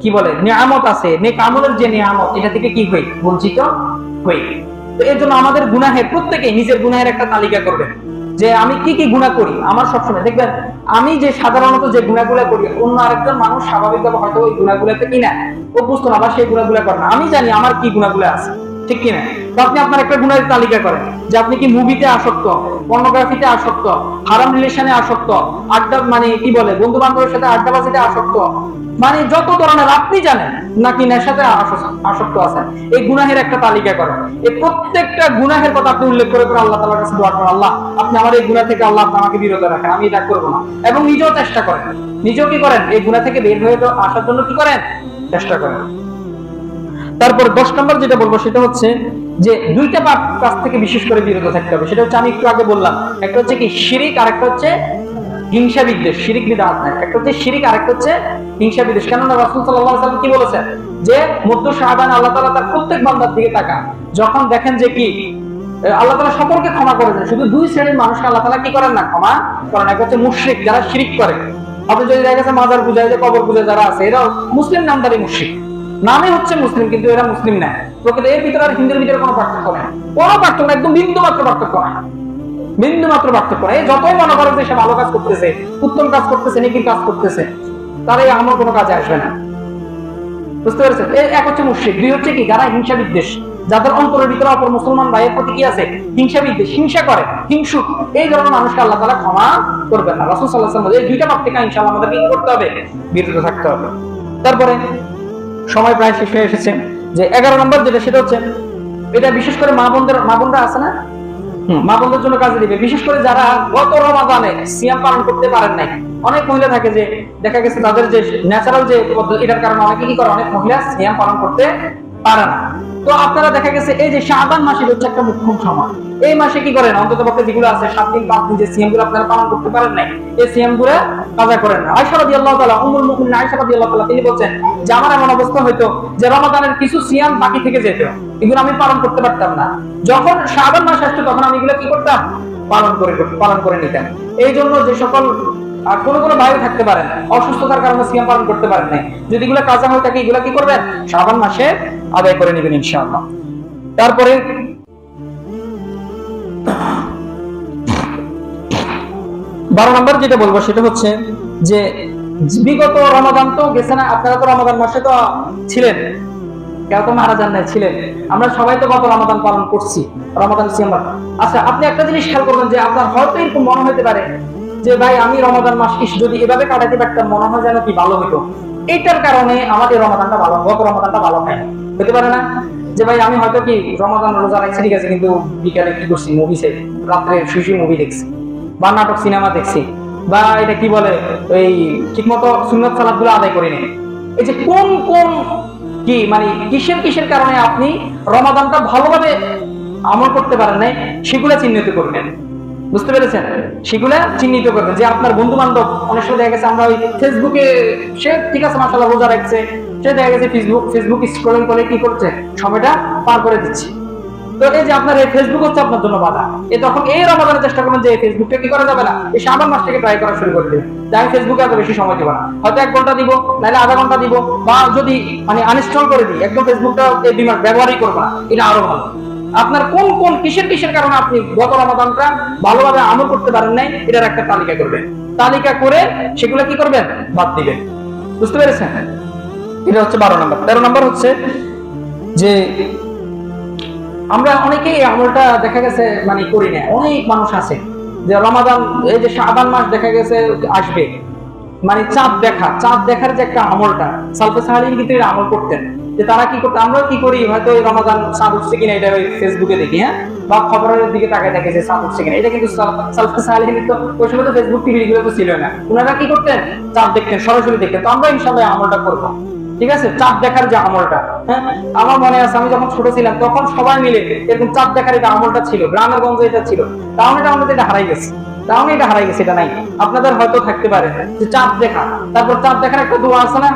কি বলে নিয়ামত আছে, নেক আমলের যে নিয়ামত, এটা থেকে কি হই, বঞ্চিত হই। তো এর জন্য আমাদের গুনাহের, প্রত্যেকেই নিজের গুনাহের একটা তালিকা করবেন যে আমি কি কি গুনাহ করি। আমার সবসময় দেখবেন আমি যে সাধারণত যে গুনাহগুলো করি, অন্য আরেকজন মানুষ স্বাভাবিকভাবে হয়তো ওই গুনাহগুলোতে কি না অভ্যস্ত না, বা সেই গুনাহগুলো করে না। আমি জানি আমার কি গুনাহগুলো আছে, ঠিক কিনা? তো আপনি আপনার একটা গুনাহের তালিকা করেন যে আপনি কি মুভিতে আসক্ত, পর্নোগ্রাফিতে আসক্ত, হারাম রিলেশনে আসক্ত, আড্ডা মানে কি বলে বন্ধু বান্ধবের সাথে আড্ডাবাজিতে আসক্ত, মানে যত ধরনের আপনি জানেন নাকি নেশাতে আসক্ত আছেন, এই গুনাহের একটা তালিকা করেন। এই প্রত্যেকটা গুনাহের কথা আপনি উল্লেখ করে করে আল্লাহ তাআলার কাছে দোয়া করেন, আল্লাহ আপনি আমার এই গুনাহ থেকে আল্লাহ আমাকে বিরত রাখেন, আমি এটা করব না। এবং নিজেও চেষ্টা করেন, নিজেও কি করেন, এই গুনাহ থেকে বের হয়ে আসার জন্য কি করেন, চেষ্টা করেন। তারপর 10 নম্বর যেটা বলবো সেটা হচ্ছে যে 2টা কাজ থেকে বিশেষ করে বিরত থাকতে হবে। সেটা হচ্ছে আমি একটু আগে বললাম, একটা হচ্ছে কি শিরিক, আর একটা হচ্ছে হিংসা বিদ্বেষ, শিরিক বিদআত নাই। একটা হচ্ছে শিরিক, আরেকটা হচ্ছে হিংসা বিদ্বেষ। কেননা রাসূল সাল্লাল্লাহু আলাইহি ওয়াসাল্লাম কি বলেছেন যে মধ্য শাবান আল্লাহ তাআলা তার প্রত্যেক বান্দার দিকে তাকান, যখন দেখেন যে কি আল্লাহ তাআলা সকলকে ক্ষমা করে দেন, শুধু দুই শ্রেণীর মানুষকে আল্লাহ তাআলা কি করেন না, ক্ষমা করেন। একটা হচ্ছে মুশরিক, যারা শিরিক করে। আপনি যদি দেখা গেছে মাজার পূজায় যে কবর পূজায় যারা আছে, এরা মুসলিম নামদারি মুশরিক, নামে হচ্ছে মুসলিম কিন্তু এরা মুসলিম না। প্রকৃত এর ভিতরে আর হিন্দুর ভিতরে কোনো পার্থক্য নেই, কোনো পার্থক্য না, একদম বিন্দু মাত্র পার্থক্য না, বিন্দু মাত্র পার্থক্য নেই। যতই মনে করেন যে সে ভালো কাজ করতেছে, উত্তম কাজ করতেছে, নেকির কাজ করতেছে, তার এই আমল কোনো কাজে আসবে না। বুঝতে পেরেছেন? এক হচ্ছে মুশরিক, দুই হচ্ছে কি যারা হিংসা বিদ্বেষ, যাদের অন্তরের ভিতরে অপর মুসলমান ভাইয়ের প্রতি কি আছে, হিংসা বিদ্বেষ, হিংসা করে, হিংসুক, এই ধরনের মানুষকে আল্লাহ তাআলা ক্ষমা করবেন না। রাসূল সাল্লাল্লাহু আলাইহি ওয়াসাল্লাম এই দুইটা পাপ থেকে ইনশাআল্লাহ আমাদেরকে কি করতে হবে, বিরত থাকতে হবে। তারপরে সময় প্রায় শেষ হয়ে এসেছে, যে 11 নম্বর যেটা, সেটা হচ্ছে এটা বিশেষ করে মা বোনরা আছে না, মা বোনদের জন্য কাজে দিবে। বিশেষ করে যারা গত রমাদানে সিয়াম পালন করতে পারেন নাই, অনেক মহিলা থাকে যে দেখা গেছে তাদের যে ন্যাচারাল যে এটার কারণে অনেকে কি করে, অনেক মহিলা সিয়াম পালন করতে পারে না। তো আপনারা দেখা গেছে এই যে শাবান মাসে হচ্ছে একটা মুখ্যম সময়, এই মাসে কি করেন, অন্তত পক্ষে যেগুলো আছে 7 দিন 5 দিন যে সিয়াম গুলো আপনারা পালন করতে পারেন নাই, এই সিয়াম গুলো কাজা করেন না। আয়েশা রাদিয়াল্লাহু তাআলা, উম্মুল মুমিনিন আয়েশা রাদিয়াল্লাহু তাআলা তিনি বলেন যে আমার এমন অবস্থা হইতো যে রমাদানের কিছু সিয়াম বাকি থেকে যেত, এগুলো আমি পালন করতে পারতাম না। যখন শাবান মাস আসতো তখন আমি এগুলো কি করতাম, পালন করে নিতাম। এই জন্য যে সকল আর কোন ভাই থাকতে পারেন অসুস্থতার কারণে সিয়াম পালন করতে পারেন নাই, যদি এগুলো কাজা হয়ে থাকে এগুলো কি করবেন, শাবান মাসে আদায় করে নেবেন ইনশাআল্লাহ। তারপরে 12 নম্বর যেটা বলবো সেটা হচ্ছে যে বিগত রমাদান তো গেছে না, আপনারা তো রমাদান মাসে তো ছিলেন, কেউ তো মারা যান নাই, ছিলেন। আমরা সবাই তো গত রমাদান পালন করছি, রমাদান সিয়াম। আচ্ছা, আপনি একটা জিনিস খেয়াল করবেন যে আপনার হয়তো এরকম মনে হতে পারে যে ভাই আমি রমাদান মাস যদি এভাবে কাটাতে পারতাম মনে হয় যেন কি ভালো হতো, এইটার কারণে আমাদের রমাদানটা ভালো, গত রমাদানটা ভালো হয় না। হতে পারে না যে ভাই আমি হয়তো কি রমাদান রোজা রাখছি ঠিক আছে, কিন্তু বিকালে কি করছি, মুভি রাত্রে শুয়ে মুভি দেখছি বা নাটক সিনেমা দেখছি, বা এটা কি বলে ওই ঠিকমতো সুন্নাত সালাত গুলো আদায় করিনি। এই যে কোন কোন কি মানে কিসের কারণে আপনি রমাদানটা ভালোভাবে আমল করতে পারেন নাই, সেগুলা চিহ্নিত করবেন। বুঝতে পেরেছেন? সেগুলা চিহ্নিত করবেন। যে আপনার বন্ধু বান্ধব অনেক সময় দেখা গেছে আমরা ওই ফেসবুকে, সে ঠিক আছে মাশাআল্লাহ রোজা রাখছে, সে দেখা গেছে ফেসবুক স্ক্রলিং করে কি করছে, সময়টা পার করে দিচ্ছে। তো এই যে আপনার এই ফেসবুক হচ্ছে আপনার জন্য বাধা। তখন এই রমাদানের চেষ্টা করবেন যে এই ফেসবুকটা কি করা যাবে না, এই শাবান মাস থেকে ট্রাই করা শুরু করে দেবেন যে আমি ফেসবুকে এত বেশি সময় দিব না, হয়তো 1 ঘন্টা দিব, নাহলে আধা ঘন্টা দিব, বা যদি মানে আনইনস্টল করে দিই, একদম ফেসবুকটা এই 2 মাস ব্যবহারই করবো না, এটা আরো ভালো। আপনার কোন কোন কিসের কারণে আপনি গত রমাদানটা ভালোভাবে আমল করতে পারেন নাই, এটার একটা তালিকা করবেন। তালিকা করে সেগুলো কি করবেন, বাদ দিবেন। বুঝতে পেরেছেন? এটা হচ্ছে 12 নম্বর। 13 নম্বর হচ্ছে যে আমরা অনেকেই আমলটা দেখা গেছে মানে করি না। অনেক মানুষ আছে যে রমাদান এই যে শাবান মাস দেখা গেছে আসবে, মানে চাঁদ দেখার যে একটা আমলটা, সালফে সাহালিন কিন্তু এর আমল করতেন। যে তারা কি করতে, আমরা কি করি, হয়তো এই রমাদান চাঁদ উঠছে কিনা এটা ওই ফেসবুকে দেখি, হ্যাঁ, বা খবরের দিকে তাকায় দেখে যে চাঁদ উঠছে কিনা। এটা কিন্তু সালফে সাহালিন তো ওই সময় তো ফেসবুক টিভি এগুলো তো ছিল না, ওনারা কি করতেন, চাঁদ দেখতেন, সরাসরি দেখতেন। তো আমরা ইনশাআল্লাহ আমলটা করবো, ঠিক আছে? চাঁদ দেখার যে আমলটা, হ্যাঁ, আমার মনে আছে আমি যখন ছোট ছিলাম তখন সবাই মিলে এরকম চাঁদ দেখার এটা আমলটা ছিল, গ্রামের গঞ্জে এটা ছিল। তাহলে এটা হারাই গেছে, এটা নাই। আপনাদের হয়তো থাকতে পারে যে চাঁদ দেখা, তারপর চাঁদ দেখার একটা দোয়া আছে না,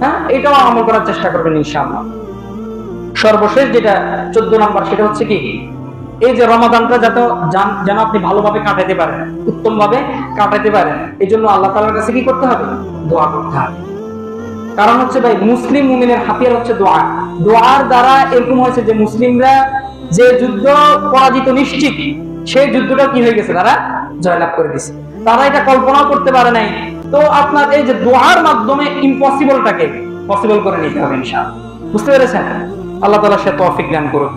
হ্যাঁ, এটাও আমল করার চেষ্টা করবেন ইনশাআল্লাহ। সর্বশেষ যেটা 14 নম্বর, সেটা হচ্ছে কি এই যে রমাদানটা যেন আপনি ভালোভাবে কাটাতে পারেন, উত্তম ভাবে কাটাতে পারেন, এই জন্য আল্লাহ তাআলার কাছে কি করতে হবে, দোয়া করতে হবে। কারণ হচ্ছে ভাই মুসলিম মুমিনের হাতিয়ার হচ্ছে দোয়া। দোয়ার দ্বারা এরকম হয়েছে যে মুসলিমরা যে যুদ্ধ পরাজিত নিশ্চিত, সেই যুদ্ধটা কি হয়ে গেছে, তারা জয়লাভ করে দিয়েছে। তারা এটা কল্পনাও করতে পারে নাই। তো আপনার এই যে দোয়ার মাধ্যমে ইম্পসিবলটাকে পসিবল করে নিতে হবে ইনশাআল্লাহ। বুঝতে পেরেছেন? আল্লাহ তাআলা সে তৌফিক দান করুন।